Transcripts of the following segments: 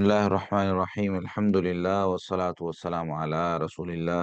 الله الرحمن الرحيم الحمد لله والصلاة والسلام على رسول الله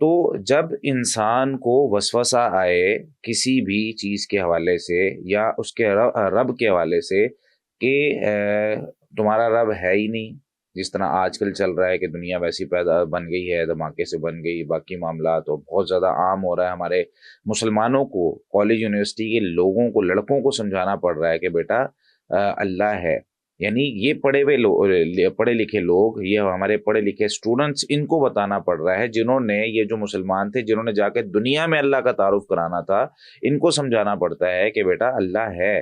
تو جب انسان کو وسوسہ آئے کسی بھی چیز کے حوالے سے یا اس کے رب کے حوالے سے کہ تمہارا رب ہے ہی نہیں، جس طرح آج کل چل رہا ہے کہ دنیا ویسی پیدا بن گئی ہے، دھماکے سے بن گئی، باقی معاملات، اور بہت زیادہ عام ہو رہا ہے ہمارے مسلمانوں کو، کالج یونیورسٹی کے لوگوں کو، لڑکوں کو سمجھانا پڑ رہا ہے کہ بیٹا اللہ ہے۔ یعنی یہ پڑھے لکھے لوگ، یہ ہمارے پڑھے لکھے اسٹوڈنٹس، ان کو بتانا پڑ رہا ہے، جنہوں نے، یہ جو مسلمان تھے جنہوں نے جا کے دنیا میں اللہ کا تعارف کرانا تھا، ان کو سمجھانا پڑتا ہے کہ بیٹا اللہ ہے۔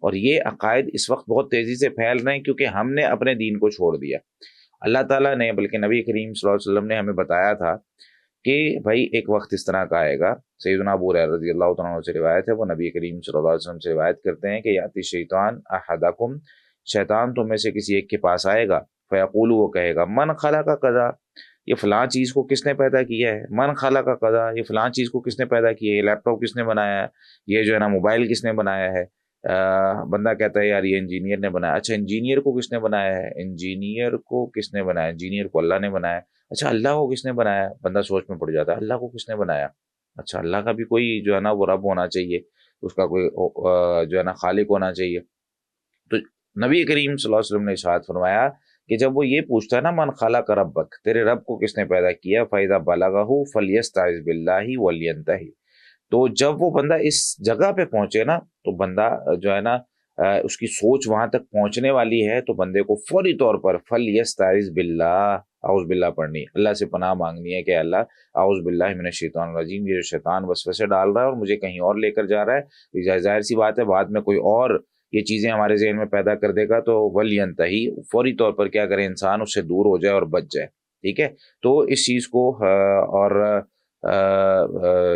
اور یہ عقائد اس وقت بہت تیزی سے پھیل رہے ہیں کیونکہ ہم نے اپنے دین کو چھوڑ دیا۔ اللہ تعالیٰ نے، بلکہ نبی کریم صلی اللہ علیہ وسلم نے ہمیں بتایا تھا کہ بھائی ایک وقت اس طرح کا آئے گا۔ سیدنا ابو ہریرہ رضی اللہ تعالیٰ عنہ سے روایت ہے، وہ نبی کریم صلی اللہ علیہ وسلم سے روایت کرتے ہیں کہ یاتی شیطان احدکم، شیطان تم میں سے کسی ایک کے پاس آئے گا، فیقول، وہ کہے گا، من خلق کذا، یہ فلاں چیز کو کس نے پیدا کیا ہے، من خلق کذا، یہ فلاں چیز کو کس نے پیدا کیا ہے، یہ لیپ ٹاپ کس نے بنایا ہے، یہ جو ہے نا موبائل کس نے بنایا ہے۔ بندہ کہتا ہے یار یہ انجینئر نے بنایا۔ اچھا انجینئر کو کس نے بنایا ہے؟ انجینئر کو کس نے بنایا؟ انجینئر کو اللہ نے بنایا۔ اچھا اللہ کو کس نے بنایا؟ بندہ سوچ میں پڑ جاتا ہے اللہ کو کس نے بنایا؟ اچھا اللہ کا بھی کوئی جو ہے نا وہ رب ہونا چاہیے، اس کا کوئی جو ہے نا خالق ہونا چاہیے۔ تو نبی کریم صلی اللہ علیہ وسلم نے ارشاد فرمایا کہ جب وہ یہ پوچھتا ہے نا من خلق ربک، تیرے رب کو کس نے پیدا کیا، فَإِذَا بَلَغَهُ فَلْيَسْتَعِذْ بِاللَّهِ وَلْيَنْتَهِ، تو جب وہ بندہ اس جگہ پہ پہنچے نا، تو بندہ جو ہے نا اس کی سوچ وہاں تک پہنچنے والی ہے، تو بندے کو فوری طور پر فَلْيَسْتَعِذْ بِاللَّهِ، اعوذ باللہ پڑھنی ہے، اللہ سے پناہ مانگنی ہے کہ اللہ اعوذ باللہ من الشیطان الرجیم، یہ جو شیطان وسوسے ڈال رہا ہے اور مجھے کہیں اور لے کر جا رہا ہے، ظاہر سی بات ہے بعد میں کوئی اور یہ چیزیں ہمارے ذہن میں پیدا کر دے گا، تو وَلْيَنْتَهِ، فوری طور پر کیا کرے انسان، اس سے دور ہو جائے اور بچ جائے۔ ٹھیک ہے، تو اس چیز کو اور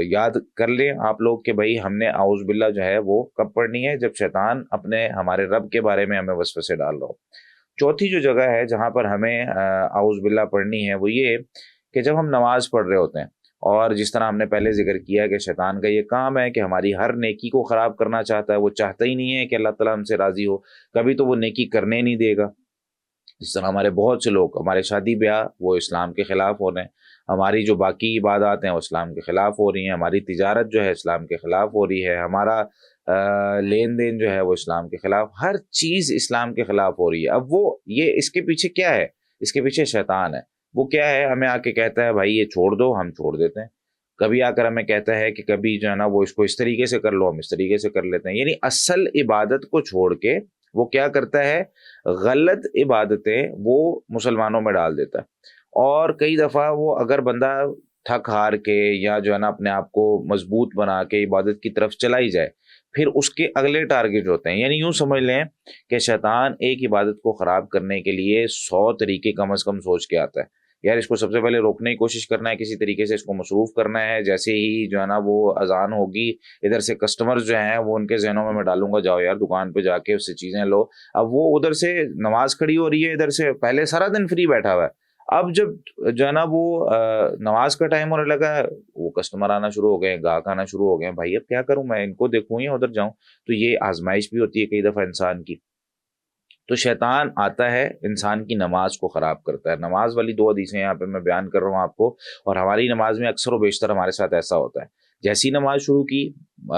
یاد کر لیں آپ لوگ کہ بھائی ہم نے اعوذ باللہ جو ہے وہ کب پڑھنی ہے، جب شیطان اپنے ہمارے رب کے بارے میں ہمیں وسوسے ڈال رہا ہو۔ چوتھی جو جگہ ہے جہاں پر ہمیں اعوذ باللہ پڑھنی ہے وہ یہ کہ جب ہم نماز پڑھ رہے ہوتے ہیں، اور جس طرح ہم نے پہلے ذکر کیا کہ شیطان کا یہ کام ہے کہ ہماری ہر نیکی کو خراب کرنا چاہتا ہے، وہ چاہتا ہی نہیں ہے کہ اللہ تعالیٰ ہم سے راضی ہو، کبھی تو وہ نیکی کرنے نہیں دے گا۔ جس طرح ہمارے بہت سے لوگ، ہمارے شادی بیاہ وہ اسلام کے خلاف ہو رہے ہیں، ہماری جو باقی عبادات ہیں وہ اسلام کے خلاف ہو رہی ہیں، ہماری تجارت جو ہے اسلام کے خلاف ہو رہی ہے، ہمارا لین دین جو ہے وہ اسلام کے خلاف، ہر چیز اسلام کے خلاف ہو رہی ہے۔ اب وہ یہ اس کے پیچھے کیا ہے؟ اس کے پیچھے شیطان ہے۔ وہ کیا ہے؟ ہمیں آ کے کہتا ہے بھائی یہ چھوڑ دو، ہم چھوڑ دیتے ہیں۔ کبھی آ کر ہمیں کہتا ہے کہ کبھی جو ہے نا وہ اس کو اس طریقے سے کر لو، ہم اس طریقے سے کر لیتے ہیں۔ یعنی اصل عبادت کو چھوڑ کے وہ کیا کرتا ہے؟ غلط عبادتیں وہ مسلمانوں میں ڈال دیتا ہے۔ اور کئی دفعہ وہ اگر بندہ تھک ہار کے یا جو ہے نا اپنے آپ کو مضبوط بنا کے عبادت کی طرف چلائی جائے، پھر اس کے اگلے ٹارگیٹ ہوتے ہیں۔ یعنی یوں سمجھ لیں کہ شیطان ایک عبادت کو خراب کرنے کے لیے 100 طریقے کم از کم سوچ کے آتا ہے۔ یار اس کو سب سے پہلے روکنے کی کوشش کرنا ہے، کسی طریقے سے اس کو مصروف کرنا ہے۔ جیسے ہی جو ہے نا وہ اذان ہوگی، ادھر سے کسٹمرز جو ہیں وہ ان کے ذہنوں میں ڈالوں گا جاؤ یار دکان پہ جا کے اس سے چیزیں لو۔ اب وہ ادھر سے نماز کھڑی ہو رہی ہے، ادھر سے پہلے سارا دن فری بیٹھا ہوا ہے، اب جب جو ہے نا وہ نماز کا ٹائم ہونے لگا ہے، وہ کسٹمر آنا شروع ہو گئے، گاہک آنا شروع ہو گئے، بھائی اب کیا کروں میں، ان کو دیکھوں یا ادھر جاؤں؟ تو یہ آزمائش بھی ہوتی ہے کئی دفعہ انسان کی۔ تو شیطان آتا ہے انسان کی نماز کو خراب کرتا ہے۔ نماز والی 2 حدیثیں یہاں پہ میں بیان کر رہا ہوں آپ کو، اور ہماری نماز میں اکثر و بیشتر ہمارے ساتھ ایسا ہوتا ہے، جیسی نماز شروع کی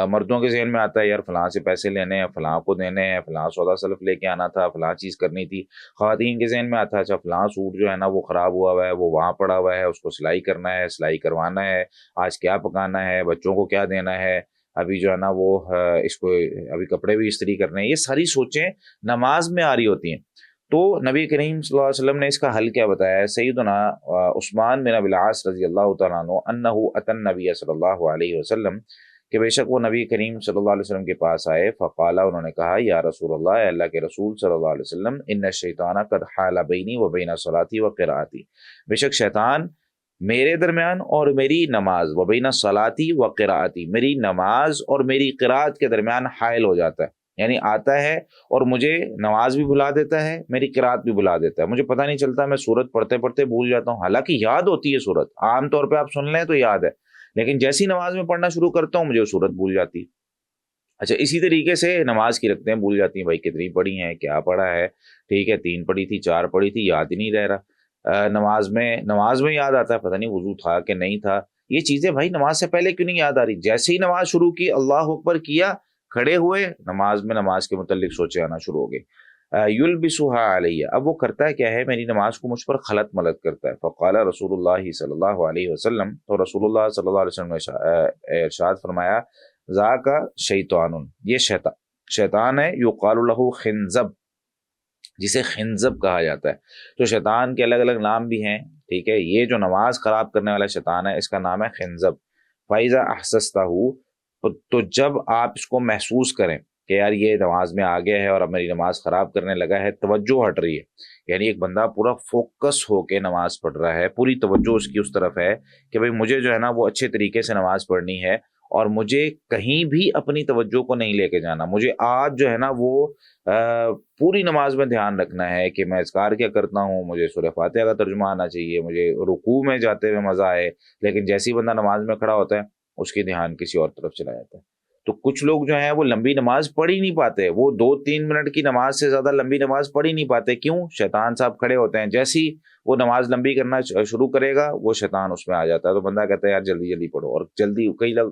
مردوں کے ذہن میں آتا ہے یار فلاں سے پیسے لینے ہیں، فلاں کو دینے ہیں، فلاں سودا سلف لے کے آنا تھا، فلاں چیز کرنی تھی۔ خواتین کے ذہن میں آتا ہے اچھا فلاں سوٹ جو ہے نا وہ خراب ہوا ہے، وہ وہاں پڑا ہوا ہے، اس کو سلائی کرنا ہے، سلائی کروانا ہے، آج کیا پکانا ہے، بچوں کو کیا دینا ہے، ابھی جو ہے نا وہ اس کو ابھی کپڑے بھی استری کرنے ہیں۔ یہ ساری سوچیں نماز میں آ رہی ہوتی ہیں۔ تو نبی کریم صلی اللہ علیہ وسلم نے اس کا حل کیا بتایا ہے؟ سیدنا عثمان بن ابی العاص رضی اللہ تعالیٰ عنہ انہ اتى النبی صلی اللہ علیہ وسلم، کہ بے شک وہ نبی کریم صلی اللہ علیہ وسلم کے پاس آئے، فقال، انہوں نے کہا یا رسول اللہ، اے اللہ کے رسول صلی اللہ علیہ وسلم، ان الشیطان قد حال بینی و بین صلاتی و قراءتی، بے شک شیطان میرے درمیان اور میری نماز، و بین صلاتی و قراءتی، میری نماز اور میری قراءت کے درمیان حائل ہو جاتا ہے۔ یعنی آتا ہے اور مجھے نماز بھی بھلا دیتا ہے، میری قراءت بھی بھلا دیتا ہے، مجھے پتہ نہیں چلتا، میں سورت پڑھتے پڑھتے بھول جاتا ہوں، حالانکہ یاد ہوتی ہے سورت، عام طور پہ آپ سن لیں تو یاد ہے، لیکن جیسی نماز میں پڑھنا شروع کرتا ہوں مجھے وہ سورت بھول جاتی ہے۔ اچھا اسی طریقے سے نماز کی رکعتیں بھول جاتی ہیں، بھائی کتنی پڑھی ہیں، کیا پڑھا ہے، ٹھیک ہے 3 پڑھی تھی 4 پڑھی تھی، یاد ہی نہیں رہ رہا۔ نماز میں یاد آتا ہے پتہ نہیں وضو تھا کہ نہیں تھا، یہ چیزیں بھائی نماز سے پہلے کیوں نہیں یاد آ رہی؟ جیسے ہی نماز شروع کی، اللہ اکبر کیا، کھڑے ہوئے، نماز کے متعلق سوچے آنا شروع ہو گئے. یلبسها علیہ، اب وہ کرتا ہے کیا ہے، میری نماز کو مجھ پر خلط ملط کرتا ہے. فقال رسول اللہ صلی اللہ علیہ وسلم، تو رسول اللہ صلی اللہ علیہ وسلم نے ارشاد فرمایا، ذاک شیطان، یہ شیطان ہے، یقال له خنزب، جسے خنزب کہا جاتا ہے. تو شیطان کے الگ الگ نام بھی ہیں، ٹھیک ہے. یہ جو نماز خراب کرنے والا شیطان ہے، اس کا نام ہے خنزب. فَإِذَا أَحْسَسْتَهُ، تو جب آپ اس کو محسوس کریں کہ یار یہ نماز میں آ گیا ہے اور اب میری نماز خراب کرنے لگا ہے، توجہ ہٹ رہی ہے، یعنی ایک بندہ پورا فوکس ہو کے نماز پڑھ رہا ہے، پوری توجہ اس کی اس طرف ہے کہ بھئی مجھے جو ہے نا وہ اچھے طریقے سے نماز پڑھنی ہے، اور مجھے کہیں بھی اپنی توجہ کو نہیں لے کے جانا. مجھے آج جو ہے نا وہ پوری نماز میں دھیان رکھنا ہے کہ میں اذکار کیا کرتا ہوں، مجھے سورہ فاتحہ کا ترجمہ آنا چاہیے، مجھے رکوع میں جاتے ہوئے مزہ آئے. لیکن جیسے ہی بندہ نماز میں کھڑا ہوتا ہے، اس کی دھیان کسی اور طرف چلا جاتا ہے. تو کچھ لوگ جو ہیں وہ لمبی نماز پڑھ ہی نہیں پاتے، وہ 2-3 منٹ کی نماز سے زیادہ لمبی نماز پڑھ ہی نہیں پاتے. کیوں؟ شیطان صاحب کھڑے ہوتے ہیں، جیسے ہی وہ نماز لمبی کرنا شروع کرے گا، وہ شیطان اس میں آ جاتا ہے. تو بندہ کہتا ہے یار جلدی جلدی پڑھو، اور جلدی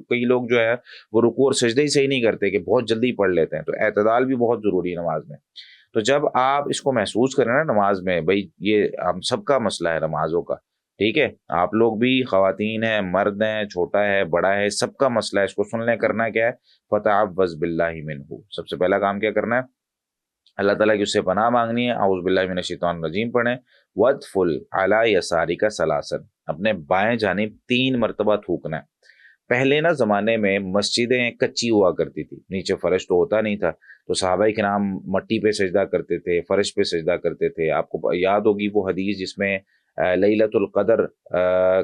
کئی لوگ جو ہے وہ رکوع اور سجدے ہی صحیح نہیں کرتے، کہ بہت جلدی پڑھ لیتے ہیں. تو اعتدال بھی بہت ضروری ہے نماز میں. تو جب آپ اس کو محسوس کریں نا نماز میں، بھائی یہ ہم سب کا مسئلہ ہے نمازوں کا، ٹھیک ہے، آپ لوگ بھی، خواتین ہیں، مرد ہیں، چھوٹا ہے، بڑا ہے، سب کا مسئلہ ہے. اس کو سن لیں، کرنا کیا ہے، فتعوذ باللہ منہ، سب سے پہلا کام کیا کرنا ہے، اللہ تعالیٰ کی اس سے پناہ مانگنی ہے، اعوذ باللہ من الشیطان الرجیم پڑھیں. وَدْفُلْ عَلَى يَسَارِكَ ثَلَاثًا، اپنے بائیں جانب 3 مرتبہ تھوکنا ہے. پہلے نا زمانے میں مسجدیں کچی ہوا کرتی تھی، نیچے فرش تو ہوتا نہیں تھا، تو صحابہ کرام مٹی پہ سجدہ کرتے تھے، فرش پہ سجدہ کرتے تھے. آپ کو یاد ہوگی وہ حدیث جس میں لیلۃ القدر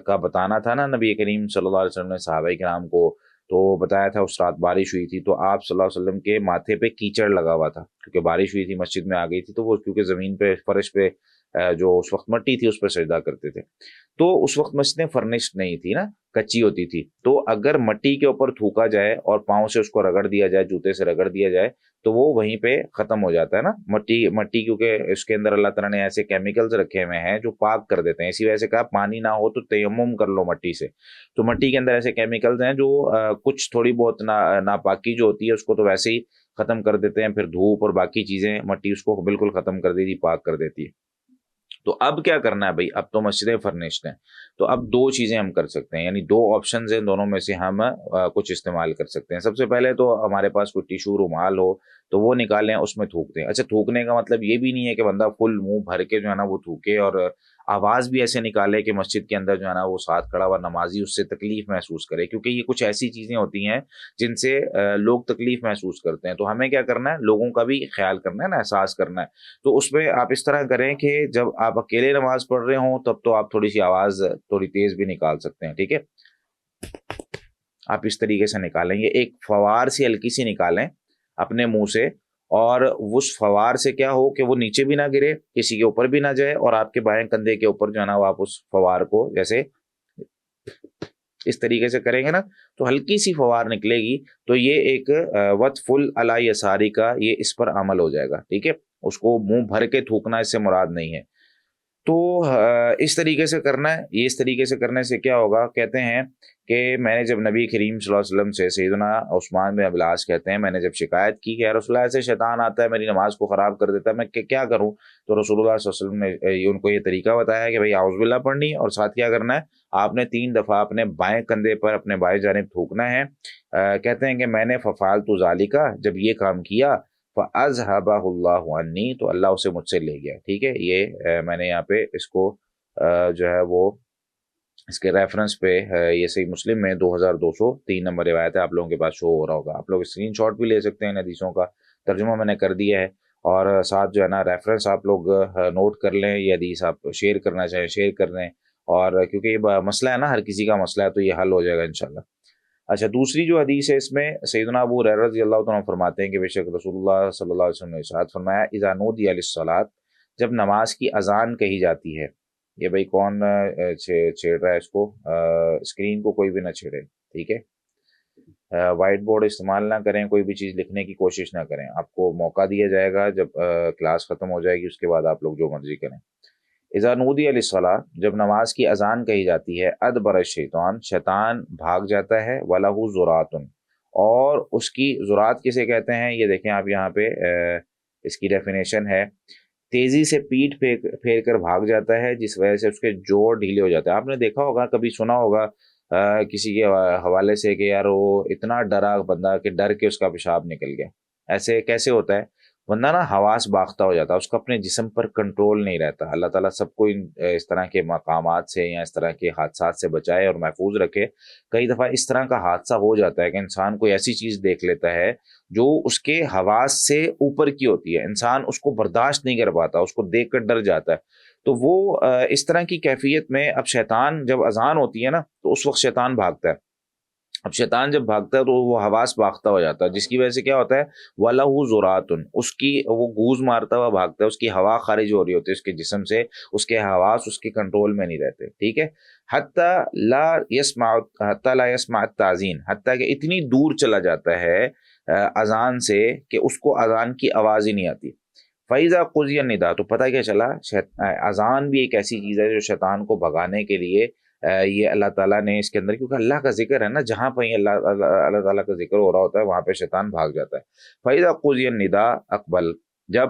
کا بتانا تھا نا نبی کریم صلی اللہ علیہ وسلم نے صحابہ کرام کو، تو بتایا تھا اس رات بارش ہوئی تھی، تو آپ صلی اللہ علیہ وسلم کے ماتھے پہ کیچڑ لگا ہوا تھا، کیونکہ بارش ہوئی تھی، مسجد میں آ گئی تھی، تو وہ کیونکہ زمین پہ فرش پہ جو اس وقت مٹی تھی اس پہ سجدہ کرتے تھے. تو اس وقت مسجدیں فرنشڈ نہیں تھی نا، کچی ہوتی تھی. تو اگر مٹی کے اوپر تھوکا جائے اور پاؤں سے اس کو رگڑ دیا جائے، جوتے سے رگڑ دیا جائے، تو وہ وہیں پہ ختم ہو جاتا ہے نا. مٹی کیونکہ اس کے اندر اللہ تعالیٰ نے ایسے کیمیکلز رکھے ہوئے ہیں جو پاک کر دیتے ہیں. اسی وجہ سے کہا پانی نہ ہو تو تیمم کر لو مٹی سے. تو مٹی کے اندر ایسے کیمیکلز ہیں جو کچھ تھوڑی بہت ناپاکی جو ہوتی ہے اس کو تو ویسے ہی ختم کر دیتے ہیں. پھر دھوپ اور باقی چیزیں مٹی اس کو بالکل ختم کر دیتی، پاک کر دیتی ہے. تو اب کیا کرنا ہے بھائی، اب تو مسجدیں فرنشڈ ہیں، تو اب 2 چیزیں ہم کر سکتے ہیں، یعنی 2 آپشنز ہیں، دونوں میں سے ہم کچھ استعمال کر سکتے ہیں. سب سے پہلے تو ہمارے پاس کوئی ٹیشو رومال ہو تو وہ نکالیں، اس میں تھوک دیں. اچھا، تھوکنے کا مطلب یہ بھی نہیں ہے کہ بندہ فل منہ بھر کے جو ہے نا وہ تھوکے، اور آواز بھی ایسے نکالے کہ مسجد کے اندر جو ہے نا وہ ساتھ کھڑا ہوا نمازی اس سے تکلیف محسوس کرے، کیونکہ یہ کچھ ایسی چیزیں ہوتی ہیں جن سے لوگ تکلیف محسوس کرتے ہیں. تو ہمیں کیا کرنا ہے، لوگوں کا بھی خیال کرنا ہے نا، احساس کرنا ہے. تو اس میں آپ اس طرح کریں کہ جب آپ اکیلے نماز پڑھ رہے ہوں تب تو آپ تھوڑی سی آواز تھوڑی تیز بھی نکال سکتے ہیں، ٹھیک ہے. آپ اس طریقے سے نکالیں، یہ ایک فوار سی ہلکی سی نکالیں اپنے منہ سے، اور اس فوار سے کیا ہو کہ وہ نیچے بھی نہ گرے، کسی کے اوپر بھی نہ جائے، اور آپ کے بائیں کندھے کے اوپر جو ہے نا وہ آپ اس فوار کو جیسے اس طریقے سے کریں گے نا تو ہلکی سی فوار نکلے گی. تو یہ ایک وَدْفُلْ عَلَى يَسَارِكَ کا یہ اس پر عمل ہو جائے گا، ٹھیک ہے. اس کو منہ بھر کے تھوکنا اس سے مراد نہیں ہے. تو اس طریقے سے کرنا ہے. یہ اس طریقے سے کرنے سے کیا ہوگا، کہتے ہیں کہ میں نے جب نبی کریم صلی اللہ علیہ وسلم سے، سیدنا عثمان بن ابلاس کہتے ہیں، میں نے جب شکایت کی کہ یا رسول اللہ سے شیطان آتا ہے میری نماز کو خراب کر دیتا ہے، میں کیا کروں، تو رسول اللہ صلی اللہ علیہ وسلم نے ان کو یہ طریقہ بتایا کہ بھائی اعوذ باللہ پڑھنی، اور ساتھ کیا کرنا ہے، آپ نے 3 دفعہ اپنے بائیں کندھے پر اپنے بائیں جانب تھوکنا ہے. کہتے ہیں کہ میں نے ففعلت ذالک، جب یہ کام کیا، فَأَذْهَبَهُ اللَّهُ عَنِّي، تو اللہ اسے مجھ سے لے گیا، ٹھیک ہے. یہ میں نے یہاں پہ اس کو جو ہے وہ اس کے ریفرنس پہ یہ صحیح مسلم میں 2203 نمبر روایت ہے، آپ لوگوں کے پاس شو ہو رہا ہوگا. آپ لوگ اسکرین شاٹ بھی لے سکتے ہیں، ان حدیثوں کا ترجمہ میں نے کر دیا ہے، اور ساتھ جو ہے نا ریفرنس آپ لوگ نوٹ کر لیں. یہ حدیث آپ شیئر کرنا چاہیں شیئر کر لیں، اور کیونکہ یہ مسئلہ ہے نا، ہر کسی کا مسئلہ ہے، تو یہ حل ہو جائے گا انشاءاللہ. اچھا، دوسری جو حدیث ہے اس میں سیدنا ابو ہریرہ رضی اللہ تعالیٰ فرماتے ہیں کہ بے شک رسول اللہ صلی اللہ علیہ وسلم نے ارشاد فرمایا، اذا نودی للصلاۃ، جب نماز کی اذان کہی جاتی ہے. یہ بھائی کون چھیڑ رہا ہے اس کو، اسکرین کو کوئی بھی نہ چھیڑے، ٹھیک ہے. وائٹ بورڈ استعمال نہ کریں، کوئی بھی چیز لکھنے کی کوشش نہ کریں. آپ کو موقع دیا جائے گا جب کلاس ختم ہو جائے گی، اس کے بعد آپ لوگ جو مرضی کریں. اذا نودی للصلاۃ، جب نماز کی اذان کہی جاتی ہے، ادبر الشیطان، شیطان بھاگ جاتا ہے، وَلَهُ ذُرَاتٌ، اور اس کی ذرات کسے کہتے ہیں، یہ دیکھیں آپ یہاں پہ اس کی ڈیفینیشن ہے، تیزی سے پیٹ پھیر کر بھاگ جاتا ہے جس وجہ سے اس کے جوڑ ڈھیلے ہو جاتے ہیں۔ آپ نے دیکھا ہوگا، کبھی سنا ہوگا کسی کے حوالے سے کہ یار وہ اتنا ڈرا بندہ کہ ڈر کے اس کا پیشاب نکل گیا۔ ایسے کیسے ہوتا ہے؟ بندہ نا حواس باختہ ہو جاتا ہے، اس کا اپنے جسم پر کنٹرول نہیں رہتا۔ اللہ تعالیٰ سب کو اس طرح کے مقامات سے یا اس طرح کے حادثات سے بچائے اور محفوظ رکھے۔ کئی دفعہ اس طرح کا حادثہ ہو جاتا ہے کہ انسان کوئی ایسی چیز دیکھ لیتا ہے جو اس کے حواس سے اوپر کی ہوتی ہے، انسان اس کو برداشت نہیں کر پاتا، اس کو دیکھ کر ڈر جاتا ہے۔ تو وہ اس طرح کی کیفیت میں اب شیطان جب اذان ہوتی ہے نا تو اس وقت شیطان بھاگتا ہے۔ اب شیطان جب بھاگتا ہے تو وہ حواس باختہ ہو جاتا ہے، جس کی وجہ سے کیا ہوتا ہے، وَلَهُ ذُرَاتٌ، اس کی وہ گوز مارتا ہوا بھاگتا ہے، اس کی ہوا خارج ہو رہی ہوتی ہے اس کے جسم سے، اس کے حواس اس کے کنٹرول میں نہیں رہتے، ٹھیک ہے۔ حتیٰ لا يسمع التعظیم، حتیٰ کہ اتنی دور چلا جاتا ہے اذان سے کہ اس کو اذان کی آواز ہی نہیں آتی۔ فَإِذَا قُضِيَ النِّدَاءُ، تو پتہ کیا چلا، اذان بھی ایک ایسی چیز ہے جو شیطان کو بھگانے کے لیے یہ اللہ تعالیٰ نے اس کے اندر، کیونکہ اللہ کا ذکر ہے نا، جہاں پہ اللہ تعالیٰ کا ذکر ہو رہا ہوتا ہے وہاں پہ شیطان بھاگ جاتا ہے۔ فَإِذَا قُضِيَ النِّدَاءُ اقبل، جب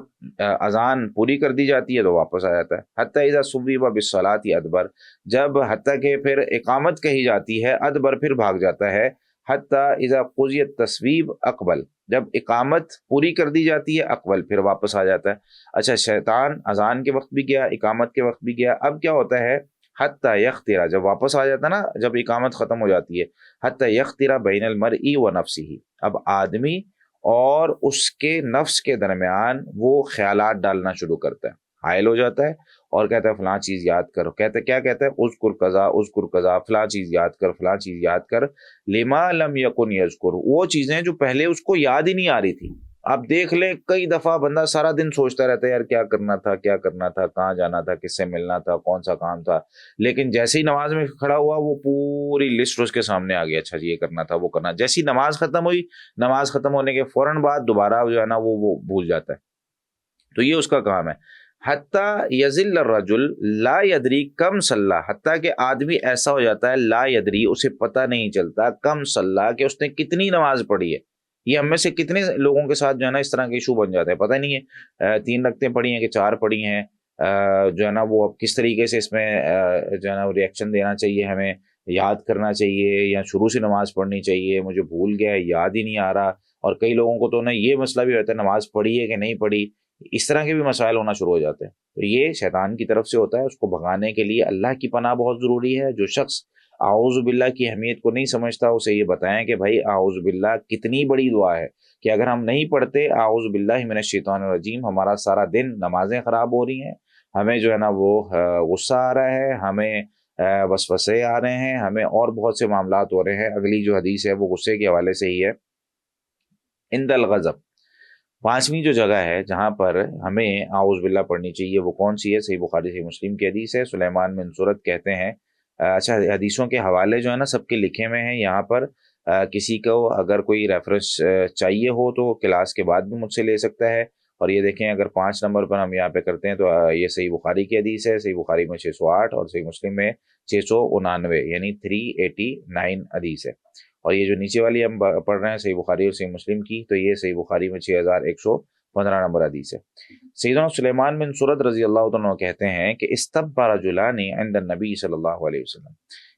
اذان پوری کر دی جاتی ہے تو واپس آ جاتا ہے۔ حتیٰ اذا صُبِّبَ بِالصَّلَاةِ ادبر، جب حتیٰ کہ پھر اقامت کہی جاتی ہے، ادبر پھر بھاگ جاتا ہے۔ حتیٰ اذا قُضِیَ التَّصْوِیبُ اقبل، جب اقامت پوری کر دی جاتی ہے، اقبل پھر واپس آ جاتا ہے۔ اچھا، شیطان اذان کے وقت بھی گیا، اقامت کے وقت بھی گیا، اب کیا ہوتا ہے، حتیٰ یخترا، جب واپس آ جاتا ہے نا، جب اقامت ختم ہو جاتی ہے، حتیٰ یخترا بین المرء و نفسہ، اب آدمی اور اس کے نفس کے درمیان وہ خیالات ڈالنا شروع کرتا ہے، حائل ہو جاتا ہے اور کہتا ہے فلاں چیز یاد کرو، کیا کہتا ہے، اذکر قضا اذکر قضا، فلاں چیز یاد کر، فلاں چیز یاد کر، لما لم یکن یذکر، وہ چیزیں جو پہلے اس کو یاد ہی نہیں آ رہی تھی۔ آپ دیکھ لیں، کئی دفعہ بندہ سارا دن سوچتا رہتا ہے یار کیا کرنا تھا، کیا کرنا تھا، کہاں جانا تھا، کس سے ملنا تھا، کون سا کام تھا، لیکن جیسے ہی نماز میں کھڑا ہوا وہ پوری لسٹ اس کے سامنے آ گئی، اچھا جی یہ کرنا تھا، وہ کرنا، جیسی نماز ختم ہوئی، نماز ختم ہونے کے فوراً بعد دوبارہ جو ہے نا وہ بھول جاتا ہے۔ تو یہ اس کا کام ہے۔ حتیٰ یذل الرجل لا یدری کم صلی، حتیٰ کہ آدمی ایسا ہو جاتا ہے لا یدری، اسے پتہ نہیں چلتا، کم صلی، کہ اس نے کتنی نماز پڑھی ہے۔ یہ ہم میں سے کتنے لوگوں کے ساتھ جو ہے نا اس طرح کے ایشو بن جاتا ہے، پتہ نہیں ہے 3 رکعتیں پڑھی ہیں کہ 4 پڑھی ہیں، جو ہے نا وہ اب کس طریقے سے اس میں جو ہے نا ری ایکشن دینا چاہیے، ہمیں یاد کرنا چاہیے یا شروع سے نماز پڑھنی چاہیے، مجھے بھول گیا، یاد ہی نہیں آ رہا۔ اور کئی لوگوں کو تو نا یہ مسئلہ بھی ہوتا ہے نماز پڑھی ہے کہ نہیں پڑھی، اس طرح کے بھی مسائل ہونا شروع ہو جاتے ہیں۔ تو یہ شیطان کی طرف سے ہوتا ہے، اس کو بھگانے کے لیے اللہ کی پناہ بہت ضروری ہے۔ جو شخص اعوذ باللہ کی اہمیت کو نہیں سمجھتا، اسے یہ بتائیں کہ بھائی اعوذ باللہ کتنی بڑی دعا ہے، کہ اگر ہم نہیں پڑھتے اعوذ باللہ من الشیطان الرجیم، ہمارا سارا دن نمازیں خراب ہو رہی ہیں، ہمیں جو ہے نا وہ غصہ آ رہا ہے، ہمیں وسوسے آ رہے ہیں، ہمیں اور بہت سے معاملات ہو رہے ہیں۔ اگلی جو حدیث ہے وہ غصے کے حوالے سے ہی ہے۔ عند الغضب، 5ویں جو جگہ ہے جہاں پر ہمیں اعوذ باللہ پڑھنی چاہیے وہ کون سی ہے؟ صحیح بخاری صحیح مسلم کی حدیث ہے، سلیمان بن سورت کہتے ہیں، اچھا حدیثوں کے حوالے جو ہے نا سب کے لکھے ہوئے ہیں یہاں پر، کسی کو اگر کوئی ریفرنس چاہیے ہو تو کلاس کے بعد بھی مجھ سے لے سکتا ہے۔ اور یہ دیکھیں اگر 5 نمبر پر ہم یہاں پہ کرتے ہیں تو یہ صحیح بخاری کی حدیث ہے، صحیح بخاری میں 608 اور صحیح مسلم میں 699، یعنی 389 حدیث ہے۔ اور یہ جو نیچے والی ہم پڑھ رہے ہیں صحیح بخاری اور صحیح مسلم کی، تو یہ صحیح بخاری میں 6115 نمبر حدیث ہے۔ سیدنا سلیمان بن سورت رضی اللہ عنہ کہتے ہیں کہ استبا رجلان عند النبی صلی اللہ علیہ وسلم،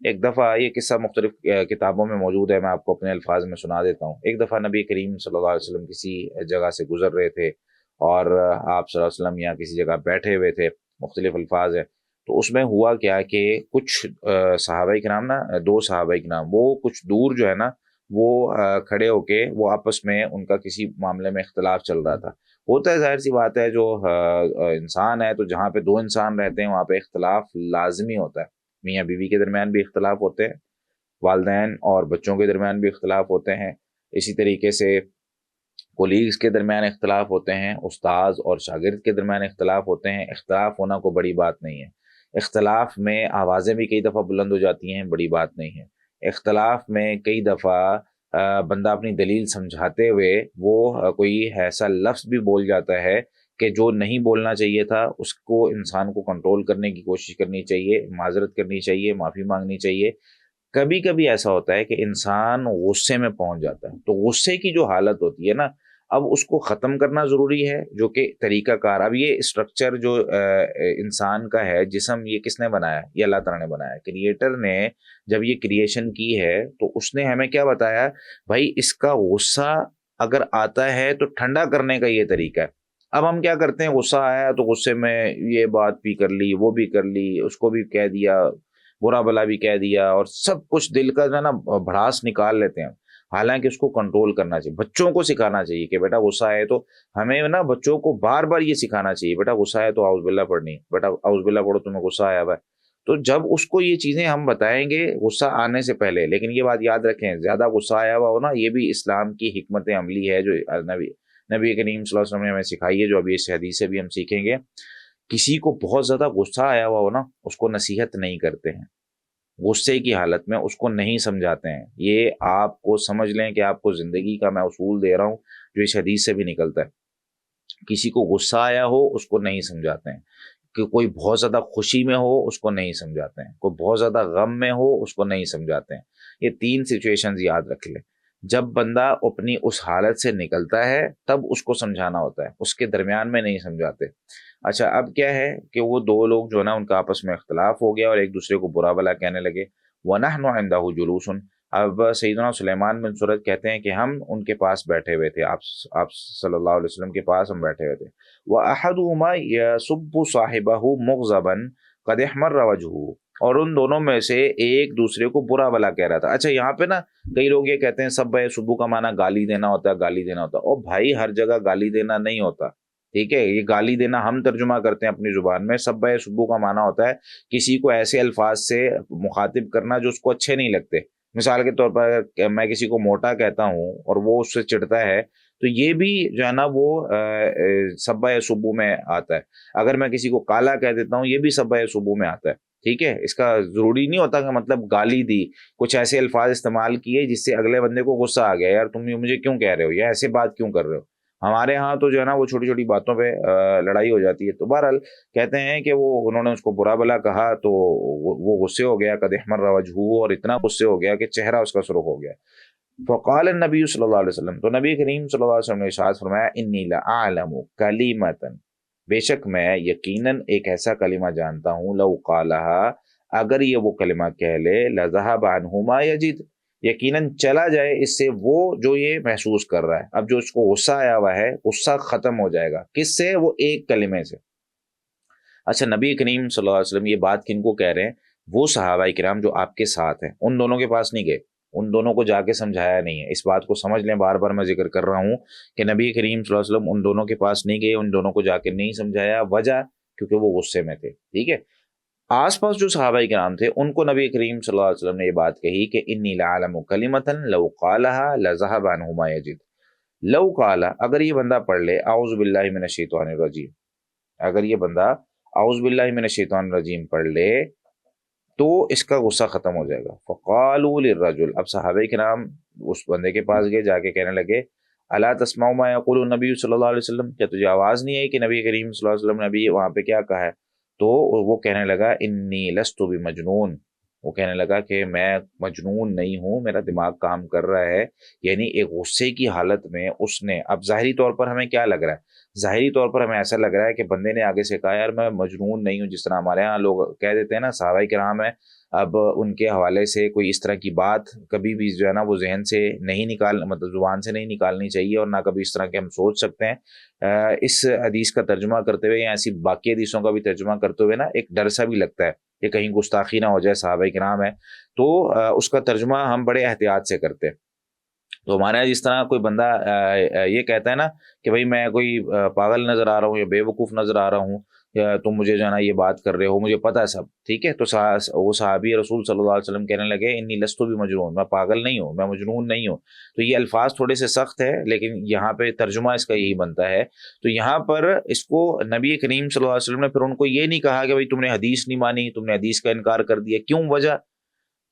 ایک دفعہ، یہ قصہ مختلف کتابوں میں موجود ہے، میں آپ کو اپنے الفاظ میں سنا دیتا ہوں۔ ایک دفعہ نبی کریم صلی اللہ علیہ وسلم کسی جگہ سے گزر رہے تھے اور آپ صلی اللہ علیہ وسلم یہاں کسی جگہ بیٹھے ہوئے تھے، مختلف الفاظ ہیں۔ تو اس میں ہوا کیا کہ کچھ صحابہ کرام نا، 2 صحابہ کرام، وہ کچھ دور جو ہے نا وہ کھڑے ہو کے وہ آپس میں ان کا کسی معاملے میں اختلاف چل رہا تھا۔ ہوتا ہے، ظاہر سی بات ہے، جو انسان ہے تو جہاں پہ 2 انسان رہتے ہیں وہاں پہ اختلاف لازمی ہوتا ہے، میاں بیوی کے درمیان بھی اختلاف ہوتے ہیں، والدین اور بچوں کے درمیان بھی اختلاف ہوتے ہیں، اسی طریقے سے کولیگز کے درمیان اختلاف ہوتے ہیں، استاذ اور شاگرد کے درمیان اختلاف ہوتے ہیں۔ اختلاف ہونا کوئی بڑی بات نہیں ہے، اختلاف میں آوازیں بھی کئی دفعہ بلند ہو جاتی ہیں، بڑی بات نہیں ہے۔ اختلاف میں کئی دفعہ بندہ اپنی دلیل سمجھاتے ہوئے وہ کوئی ایسا لفظ بھی بول جاتا ہے کہ جو نہیں بولنا چاہیے تھا اس کو انسان کو کنٹرول کرنے کی کوشش کرنی چاہیے، معذرت کرنی چاہیے، معافی مانگنی چاہیے۔ کبھی کبھی ایسا ہوتا ہے کہ انسان غصے میں پہنچ جاتا ہے، تو غصے کی جو حالت ہوتی ہے نا، اب اس کو ختم کرنا ضروری ہے، جو کہ طریقہ کار، اب یہ اسٹرکچر جو انسان کا ہے، جسم، یہ کس نے بنایا؟ یہ اللہ تعالیٰ نے بنایا، کریٹر نے جب یہ کریشن کی ہے تو اس نے ہمیں کیا بتایا؟ بھائی اس کا غصہ اگر آتا ہے تو ٹھنڈا کرنے کا یہ طریقہ ہے۔ اب ہم کیا کرتے ہیں، غصہ آیا تو غصے میں یہ بات بھی کر لی، وہ بھی کر لی، اس کو بھی کہہ دیا، برا بلا بھی کہہ دیا، اور سب کچھ دل کا جو ہے نا بھڑاس نکال لیتے ہیں۔ حالانکہ اس کو کنٹرول کرنا چاہیے، بچوں کو سکھانا چاہیے کہ بیٹا غصہ آئے تو ہمیں نا بچوں کو بار بار یہ سکھانا چاہیے، بیٹا غصہ آئے تو اعوذ باللہ پڑھنی، بیٹا اعوذ باللہ پڑھو تمہیں غصہ آیا ہوا ہے۔ تو جب اس کو یہ چیزیں ہم بتائیں گے غصہ آنے سے پہلے، لیکن یہ بات یاد رکھیں، زیادہ غصہ آیا ہوا ہو نا، یہ بھی اسلام کی حکمت عملی ہے جو نبی کریم صلی اللہ علیہ وسلم نے ہمیں سکھائی ہے، جو ابھی اس حدیث سے بھی ہم سیکھیں گے۔ کسی کو بہت زیادہ غصہ آیا ہوا ہو نا، اس کو نصیحت نہیں کرتے ہیں، غصے کی حالت میں اس کو نہیں سمجھاتے ہیں۔ یہ آپ کو سمجھ لیں کہ آپ کو زندگی کا میں اصول دے رہا ہوں جو اس حدیث سے بھی نکلتا ہے۔ کسی کو غصہ آیا ہو اس کو نہیں سمجھاتے ہیں، کہ کوئی بہت زیادہ خوشی میں ہو اس کو نہیں سمجھاتے ہیں، کوئی بہت زیادہ غم میں ہو اس کو نہیں سمجھاتے ہیں۔ یہ 3 سچویشنز یاد رکھ لیں۔ جب بندہ اپنی اس حالت سے نکلتا ہے تب اس کو سمجھانا ہوتا ہے، اس کے درمیان میں نہیں سمجھاتے۔ اچھا، اب کیا ہے کہ وہ 2 لوگ جو ہے نا ان کا آپس میں اختلاف ہو گیا اور ایک دوسرے کو برا بلا کہنے لگے۔ وَنَحْنُ عِنْدَهُ جُلُوسٌ، اب سیدنا سلیمان بن سورد کہتے ہیں کہ ہم ان کے پاس بیٹھے ہوئے تھے، آپ صلی اللہ علیہ وسلم کے پاس ہم بیٹھے ہوئے تھے۔ وَأَحَدُهُمَا يَسُبُّ صَاحِبَهُ مُغْضَبًا قَدْ احْمَرَّ وَجْهُهُ، اور ان دونوں میں سے ایک دوسرے کو برا بلا کہہ رہا تھا۔ اچھا، یہاں پہ نا کئی لوگ یہ کہتے ہیں سب سبو کا معنی گالی دینا ہوتا ہے، گالی دینا ہوتا ہے، اور بھائی ہر جگہ گالی دینا نہیں ہوتا، ٹھیک ہے؟ یہ گالی دینا ہم ترجمہ کرتے ہیں اپنی زبان میں، سب سبو کا معنی ہوتا ہے کسی کو ایسے الفاظ سے مخاطب کرنا جو اس کو اچھے نہیں لگتے۔ مثال کے طور پر اگر میں کسی کو موٹا کہتا ہوں اور وہ اس سے چڑھتا ہے تو یہ بھی جو ہے نا وہ سبا سبو میں آتا ہے۔ اگر میں کسی کو کالا کہہ دیتا ہوں یہ بھی سبا سبو میں آتا ہے، ٹھیک ہے؟ اس کا ضروری نہیں ہوتا کہ مطلب گالی دی، کچھ ایسے الفاظ استعمال کیے جس سے اگلے بندے کو غصہ آ گیا، یار تم یہ مجھے کیوں کہہ رہے ہو، یا ایسے بات کیوں کر رہے ہو۔ ہمارے ہاں تو جو ہے نا وہ چھوٹی چھوٹی باتوں پہ لڑائی ہو جاتی ہے۔ تو بہرحال کہتے ہیں کہ انہوں نے اس کو برا بلا کہا تو وہ غصے ہو گیا، قد احمر وجهه، اور اتنا غصے ہو گیا کہ چہرہ اس کا سرخ ہو گیا۔ فقال النبی صلی اللہ علیہ وسلم، تو نبی کریم صلی اللہ علیہ وسلم نے ارشاد فرمایا، انی لاعلم کلمۃ، بے شک میں یقیناً ایک ایسا کلمہ جانتا ہوں، لو قالها، اگر یہ وہ کلمہ کہہ لے، لذهب عنه ما یجد، یقیناً چلا جائے اس سے وہ جو یہ محسوس کر رہا ہے۔ اب جو اس کو غصہ آیا ہوا ہے، غصہ ختم ہو جائے گا، کس سے؟ وہ ایک کلمے سے۔ اچھا، نبی کریم صلی اللہ علیہ وسلم یہ بات کن کو کہہ رہے ہیں؟ وہ صحابہ کرام جو آپ کے ساتھ ہیں، ان دونوں کے پاس نہیں گئے، ان دونوں کو جا کے سمجھایا نہیں ہے۔ اس بات کو سمجھ لیں، بار بار میں ذکر کر رہا ہوں کہ نبی کریم صلی اللہ علیہ وسلم ان دونوں کے پاس نہیں گئے، ان دونوں کو جا کے نہیں سمجھایا، وجہ کیونکہ وہ غصے میں تھے، ٹھیک ہے؟ آس پاس جو صحابہ کرام تھے ان کو نبی کریم صلی اللہ علیہ وسلم نے یہ بات کہی کہ انی لعلم کلمۃ لو قالها لذهب عنه ما یجد، لو قال، اگر یہ بندہ پڑھ لے اعوذ باللہ من الشیطان الرجیم، اگر یہ بندہ اعوذ باللہ من الشیطان الرجیم پڑھ لے تو اس کا غصہ ختم ہو جائے گا۔ فقالوا للرجل، اب صحابہ کرام اس بندے کے پاس گئے، جا کے کہنے لگے، الا تسمع ما یقول النبی صلی اللہ علیہ وسلم، کیا تجھے آواز نہیں آئی کہ نبی کریم صلی اللہ علیہ وسلم نے ابھی وہاں پہ کیا کہا ہے؟ تو وہ کہنے لگا، انی لست بمجنون، وہ کہنے لگا کہ میں مجنون نہیں ہوں، میرا دماغ کام کر رہا ہے۔ یعنی ایک غصے کی حالت میں اس نے، اب ظاہری طور پر ہمیں کیا لگ رہا ہے؟ ظاہری طور پر ہمیں ایسا لگ رہا ہے کہ بندے نے آگے سے کہا، یار میں مجنون نہیں ہوں، جس طرح ہمارے ہاں لوگ کہہ دیتے ہیں نا، صحابہ کرام ہیں، اب ان کے حوالے سے کوئی اس طرح کی بات کبھی بھی جو ہے نا وہ ذہن سے نہیں مطلب زبان سے نہیں نکالنی چاہیے، اور نہ کبھی اس طرح کے ہم سوچ سکتے ہیں۔ اس حدیث کا ترجمہ کرتے ہوئے یا ایسی باقی حدیثوں کا بھی ترجمہ کرتے ہوئے نا ایک ڈر سا بھی لگتا ہے کہ کہیں گستاخی نہ ہو جائے، صحابہ کرام ہے تو اس کا ترجمہ ہم بڑے احتیاط سے کرتے ہیں۔ تو ہمارے یہاں جس طرح کوئی بندہ یہ کہتا ہے نا کہ بھائی میں کوئی پاگل نظر آ رہا ہوں یا بے وقوف نظر آ رہا ہوں، یا تم مجھے جو ہے نا یہ بات کر رہے ہو، مجھے پتہ ہے سب، ٹھیک ہے؟ تو وہ صحابی رسول صلی اللہ علیہ وسلم کہنے لگے، انی لست بمجنون، میں پاگل نہیں ہوں، میں مجنون نہیں ہوں۔ تو یہ الفاظ تھوڑے سے سخت ہے لیکن یہاں پہ ترجمہ اس کا یہی بنتا ہے۔ تو یہاں پر اس کو نبی کریم صلی اللہ علیہ وسلم نے پھر ان کو یہ نہیں کہا کہ بھائی تم نے حدیث نہیں مانی، تم نے حدیث کا انکار کر دیا۔ کیوں؟ وجہ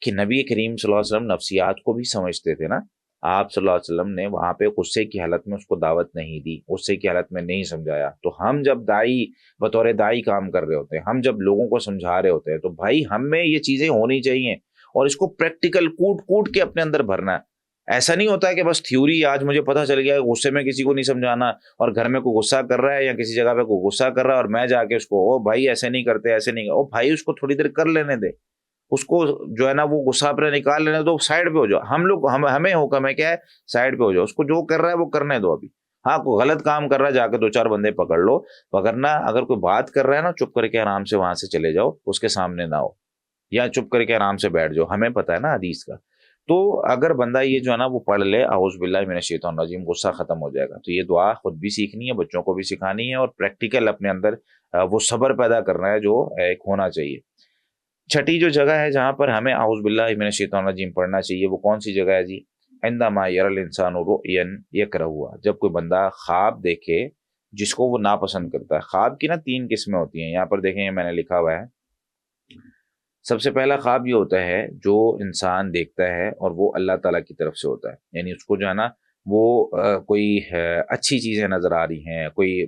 کہ نبی کریم صلی اللہ علیہ وسلم نفسیات کو بھی سمجھتے تھے نا، آپ صلی اللہ علیہ وسلم نے وہاں پہ غصے کی حالت میں اس کو دعوت نہیں دی، غصے کی حالت میں نہیں سمجھایا۔ تو ہم جب دائی بطور دائی کام کر رہے ہوتے ہیں، ہم جب لوگوں کو سمجھا رہے ہوتے ہیں، تو بھائی ہم میں یہ چیزیں ہونی چاہیے اور اس کو پریکٹیکل کوٹ کوٹ کے اپنے اندر بھرنا ہے۔ ایسا نہیں ہوتا ہے کہ بس تھیوری آج مجھے پتہ چل گیا غصے میں کسی کو نہیں سمجھانا، اور گھر میں کوئی غصہ کر رہا ہے یا کسی جگہ پہ کوئی غصہ کر رہا ہے اور میں جا کے اس کو او بھائی ایسے نہیں کرتے، ایسے نہیں، او بھائی اس کو تھوڑی دیر کر لینے دے، اس کو جو ہے نا وہ غصہ اپنا نکال لینے دو، سائڈ پہ ہو جاؤ۔ ہم لوگ ہمیں حکم ہے کیا ہے، سائڈ پہ ہو جاؤ، اس کو جو کر رہا ہے وہ کرنے دو ابھی۔ ہاں کوئی غلط کام کر رہا ہے جا کے دو چار بندے پکڑ لو، پکڑنا اگر کوئی بات کر رہا ہے نا چپ کر کے آرام سے وہاں سے چلے جاؤ، اس کے سامنے نہ ہو، یا چپ کر کے آرام سے بیٹھ جاؤ، ہمیں پتہ ہے نا حدیث کا۔ تو اگر بندہ یہ جو ہے نا وہ پڑھ لے اعوذ باللہ من الشیطان الرجیم، غصہ ختم ہو جائے گا۔ تو یہ دعا خود بھی سیکھنی ہے، بچوں کو بھی سکھانی ہے، اور پریکٹیکل اپنے اندر وہ صبر پیدا کرنا ہے جو ایک ہونا چاہیے۔ چھٹی جو جگہ ہے جہاں پر ہمیں اعوذ باللہ من الشیطان الرجیم پڑھنا چاہیے وہ کون سی جگہ ہے جی؟ عندما یری الانسان رؤیا یکرہا، جب کوئی بندہ خواب دیکھے جس کو وہ ناپسند کرتا ہے۔ خواب کی نا 3 قسمیں ہوتی ہیں، یہاں پر دیکھیں یہ میں نے لکھا ہوا ہے۔ سب سے پہلا خواب یہ ہوتا ہے جو انسان دیکھتا ہے اور وہ اللہ تعالیٰ کی طرف سے ہوتا ہے، یعنی اس کو جو ہے نا وہ کوئی اچھی چیزیں نظر آ رہی ہیں، کوئی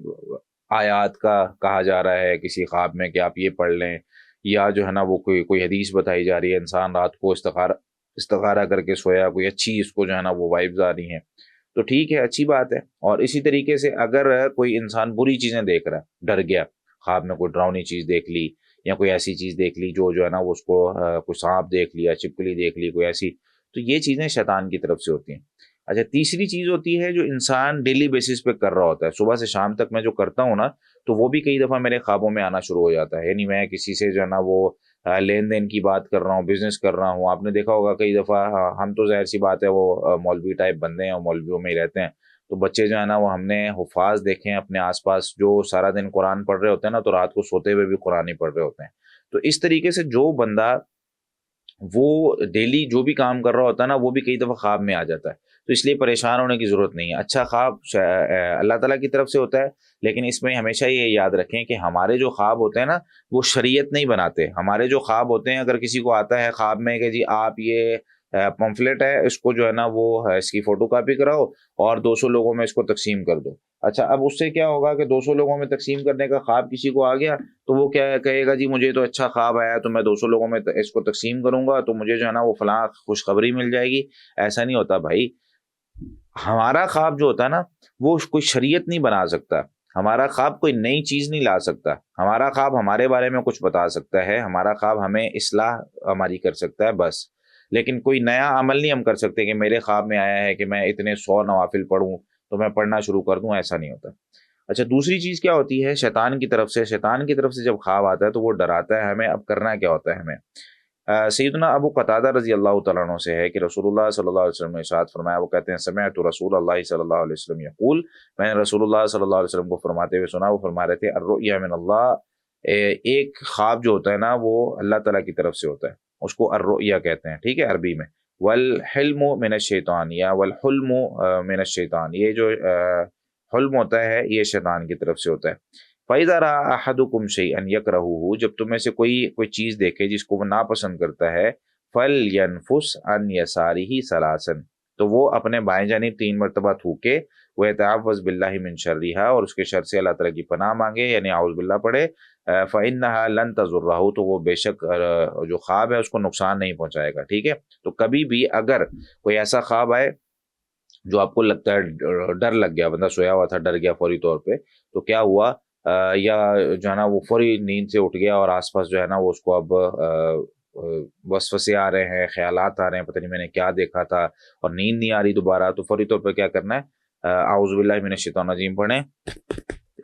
آیات کا کہا جا رہا ہے کسی خواب میں کہ آپ یہ پڑھ لیں، یا جو ہے نا وہ کوئی حدیث بتائی جا رہی ہے، انسان رات کو استخارہ کر کے سویا، کوئی اچھی اس کو جو ہے نا وہ وائبز آ رہی ہیں، تو ٹھیک ہے، اچھی بات ہے۔ اور اسی طریقے سے اگر کوئی انسان بری چیزیں دیکھ رہا ہے، ڈر گیا، خواب میں کوئی ڈراؤنی چیز دیکھ لی یا کوئی ایسی چیز دیکھ لی جو ہے نا وہ اس کو کوئی سانپ دیکھ لیا، چپکلی دیکھ لی، کوئی ایسی، تو یہ چیزیں شیطان کی طرف سے ہوتی ہیں۔ اچھا، تیسری چیز ہوتی ہے جو انسان ڈیلی بیسس پہ کر رہا ہوتا ہے، صبح سے شام تک میں جو کرتا ہوں نا، تو وہ بھی کئی دفعہ میرے خوابوں میں آنا شروع ہو جاتا ہے، یعنی میں کسی سے جو ہے نا وہ لین دین کی بات کر رہا ہوں، بزنس کر رہا ہوں۔ آپ نے دیکھا ہوگا کئی دفعہ ہم تو ظاہر سی بات ہے وہ مولوی ٹائپ بندے ہیں اور مولویوں میں ہی رہتے ہیں، تو بچے جو ہے نا وہ ہم نے حفاظ دیکھے ہیں اپنے آس پاس جو سارا دن قرآن پڑھ رہے ہوتے ہیں نا، تو رات کو سوتے ہوئے بھی قرآن ہی پڑھ رہے ہوتے ہیں۔ تو اس طریقے سے جو بندہ وہ ڈیلی جو بھی کام کر رہا ہوتا ہے نا، وہ بھی کئی دفعہ خواب میں آ جاتا ہے، تو اس لیے پریشان ہونے کی ضرورت نہیں ہے۔ اچھا خواب اللہ تعالیٰ کی طرف سے ہوتا ہے، لیکن اس میں ہمیشہ یہ یاد رکھیں کہ ہمارے جو خواب ہوتے ہیں نا وہ شریعت نہیں بناتے۔ ہمارے جو خواب ہوتے ہیں، اگر کسی کو آتا ہے خواب میں کہ جی آپ یہ پمفلٹ ہے، اس کو جو ہے نا وہ اس کی فوٹو کاپی کراؤ اور 200 لوگوں میں اس کو تقسیم کر دو۔ اچھا، اب اس سے کیا ہوگا کہ 200 لوگوں میں تقسیم کرنے کا خواب کسی کو آ گیا، تو وہ کیا کہے گا جی مجھے تو اچھا خواب آیا تو میں 200 لوگوں میں اس کو تقسیم کروں گا تو مجھے جو ہے نا وہ فلاں خوشخبری مل جائے گی۔ ایسا نہیں ہوتا بھائی، ہمارا خواب جو ہوتا ہے نا وہ کوئی شریعت نہیں بنا سکتا، ہمارا خواب کوئی نئی چیز نہیں لا سکتا، ہمارا خواب ہمارے بارے میں کچھ بتا سکتا ہے، ہمارا خواب ہمیں اصلاح ہماری کر سکتا ہے بس، لیکن کوئی نیا عمل نہیں ہم کر سکتے کہ میرے خواب میں آیا ہے کہ میں اتنے 100 نوافل پڑھوں تو میں پڑھنا شروع کر دوں، ایسا نہیں ہوتا۔ اچھا، دوسری چیز کیا ہوتی ہے شیطان کی طرف سے؟ شیطان کی طرف سے جب خواب آتا ہے تو وہ ڈراتا ہے ہمیں۔ اب کرنا کیا ہوتا ہے ہمیں؟ سیدنا ابو قتادہ رضی اللہ تعالیٰ عنہ سے ہے کہ رسول اللہ صلی اللہ علیہ وسلم نے ارشاد فرمایا، وہ کہتے ہیں سمعت رسول اللہ صلی اللہ علیہ وسلم یقول، میں نے رسول اللہ صلی اللہ علیہ وسلم کو فرماتے ہوئے سنا، وہ فرما رہے تھے الرؤیا من اللہ، ایک خواب جو ہوتا ہے نا وہ اللہ تعالیٰ کی طرف سے ہوتا ہے، اس کو الرؤیا کہتے ہیں، ٹھیک ہے عربی میں۔ والحلم من الشیطان یا والحلم من الشیطان، یہ جو حلم ہوتا ہے یہ شیطان کی طرف سے ہوتا ہے۔ فَإِذَا رَأَىٰ أَحَدُكُمْ شَيْئًا يَكْرَهُهُ، جب تم میں سے کوئی چیز دیکھے جس کو وہ ناپسند کرتا ہے، فَلْيَنْفُسْ عَنْ يَسَارِهِ ثَلَاثًا، تو وہ اپنے بائیں جانب 3 مرتبہ تھوکے، وَيَتَعَوَّذْ بِاللَّهِ مِنْ شَرِّهَا، اور اس کے شر سے اللہ تعالیٰ کی پناہ مانگے، یعنی اعوذ باللہ پڑھے، فَإِنَّهَا لَن تَضُرَّهُ، تو وہ بے شک جو خواب ہے اس کو نقصان نہیں پہنچائے گا، ٹھیک ہے۔ تو کبھی بھی اگر کوئی ایسا خواب آئے جو آپ کو لگتا ہے ڈر لگ گیا، بندہ سویا ہوا تھا ڈر گیا فوری طور پہ، تو کیا ہوا، یا جو ہے نا وہ فوری نیند سے اٹھ گیا اور آس پاس جو ہے نا وہ اس کو اب وسوسے آ رہے ہیں، خیالات آ رہے ہیں، پتہ نہیں میں نے کیا دیکھا تھا، اور نیند نہیں آ رہی دوبارہ، تو فوری طور پہ کیا کرنا ہے، اعوذ باللہ من الشیطان الرجیم پڑھیں،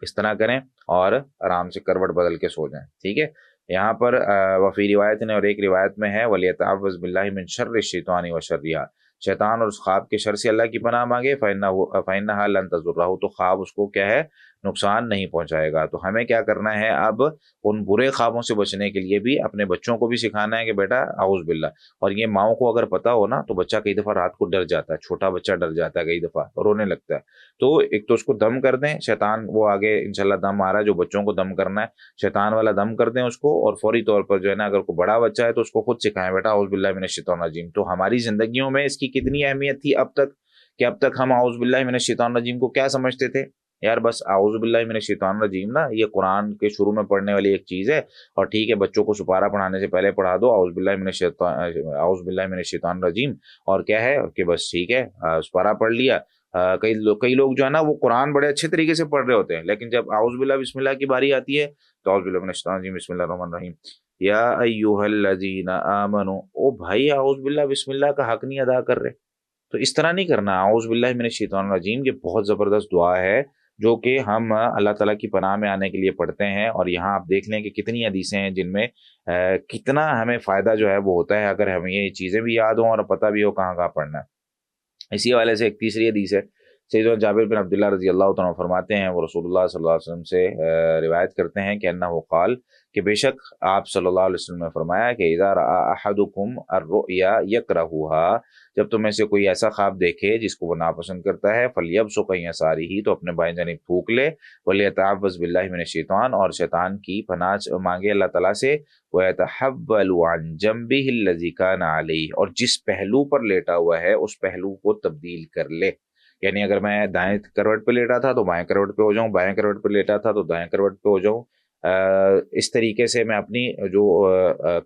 اس طرح کریں اور آرام سے کروٹ بدل کے سو جائیں، ٹھیک ہے۔ یہاں پر وفی روایت نے، اور ایک روایت میں ہے وَلْيَتَعَوَّذْ بِاللَّهِ مِنْ شَرِّ الشَّيْطَانِ وَشَرِّهَا، شیطان اور اس خواب کے شر سے اللہ کی پناہ مانگے، فَإِنَّهَا لَن تَضُرَّهُ، تو خواب اس کو کیا ہے، نقصان نہیں پہنچائے گا۔ تو ہمیں کیا کرنا ہے، اب ان برے خوابوں سے بچنے کے لیے بھی اپنے بچوں کو بھی سکھانا ہے کہ بیٹا اعوذ باللہ، اور یہ ماؤں کو اگر پتہ ہو نا تو بچہ کئی دفعہ رات کو ڈر جاتا ہے، چھوٹا بچہ ڈر جاتا ہے کئی دفعہ، رونے لگتا ہے، تو ایک تو اس کو دم کر دیں، شیطان وہ آگے انشاءاللہ دم آ رہا ہے جو بچوں کو دم کرنا ہے، شیطان والا دم کر دیں اس کو، اور فوری طور پر جو ہے نا اگر کوئی بڑا بچہ ہے تو اس کو خود سکھائیں بیٹا اعوذ باللہ من الشیطان الرجیم۔ تو ہماری زندگیوں میں اس کی کی کتنی اہمیت تھی اب تک، کہ اب تک ہم اعوذ باللہ من الشیطان الرجیم کو کیا سمجھتے تھے؟ یار بس اعوذ باللہ من الشیطان الرجیم نا یہ قرآن کے شروع میں پڑھنے والی ایک چیز ہے، اور ٹھیک ہے بچوں کو سپارہ پڑھانے سے پہلے پڑھا دو اعوذ باللہ من الشیطان، اعوذ باللہ من الشیطان الرجیم، اور کیا ہے کہ بس ٹھیک ہے سپارہ پڑھ لیا۔ کئی لوگ جو ہے نا وہ قرآن بڑے اچھے طریقے سے پڑھ رہے ہوتے ہیں، لیکن جب اعوذ باللہ بسم اللہ کی باری آتی ہے تو اعوذ باللہ من الشیطان الرجیم بسم اللہ الرحمن الرحیم یا ایھا الذین آمنوا، او بھائی اعوذ باللہ بسم اللہ کا حق نہیں ادا کر رہے؟ تو اس طرح نہیں کرنا۔ اعوذ باللہ من الشیطان الرجیم یہ بہت زبردست دعا ہے جو کہ ہم اللہ تعالیٰ کی پناہ میں آنے کے لیے پڑھتے ہیں، اور یہاں آپ دیکھ لیں کہ کتنی حدیثیں ہیں جن میں کتنا ہمیں فائدہ جو ہے وہ ہوتا ہے اگر ہمیں یہ چیزیں بھی یاد ہوں اور پتہ بھی ہو کہاں کہاں پڑھنا ہے۔ اسی حوالے سے ایک تیسری حدیث ہے، سیدنا جابر بن عبداللہ رضی اللہ تعالیٰ عنہ فرماتے ہیں، وہ رسول اللہ صلی اللہ علیہ وسلم سے روایت کرتے ہیں کہ انہ قال، کہ بے شک آپ صلی اللہ علیہ وسلم نے فرمایا کہ اذا رأى احدکم الرؤیا یکرہھا، جب تم میں سے کوئی ایسا خواب دیکھے جس کو وہ ناپسند کرتا ہے، فلیبصق عن یسارہ، تو اپنے بائیں جانب تھوک لے، ولیتعوذ باللہ من الشیطان، اور شیطان کی پناہ مانگے اللہ تعالیٰ سے، ویتحول عن جنبہ الذی کان علیہ، اور جس پہلو پر لیٹا ہوا ہے اس پہلو کو تبدیل کر لے۔ یعنی اگر میں دائیں کروٹ پہ لیٹا تھا تو بائیں کروٹ پہ ہو جاؤں، بائیں کروٹ پہ لیٹا تھا تو دائیں کروٹ پہ ہو جاؤں، اس طریقے سے میں اپنی جو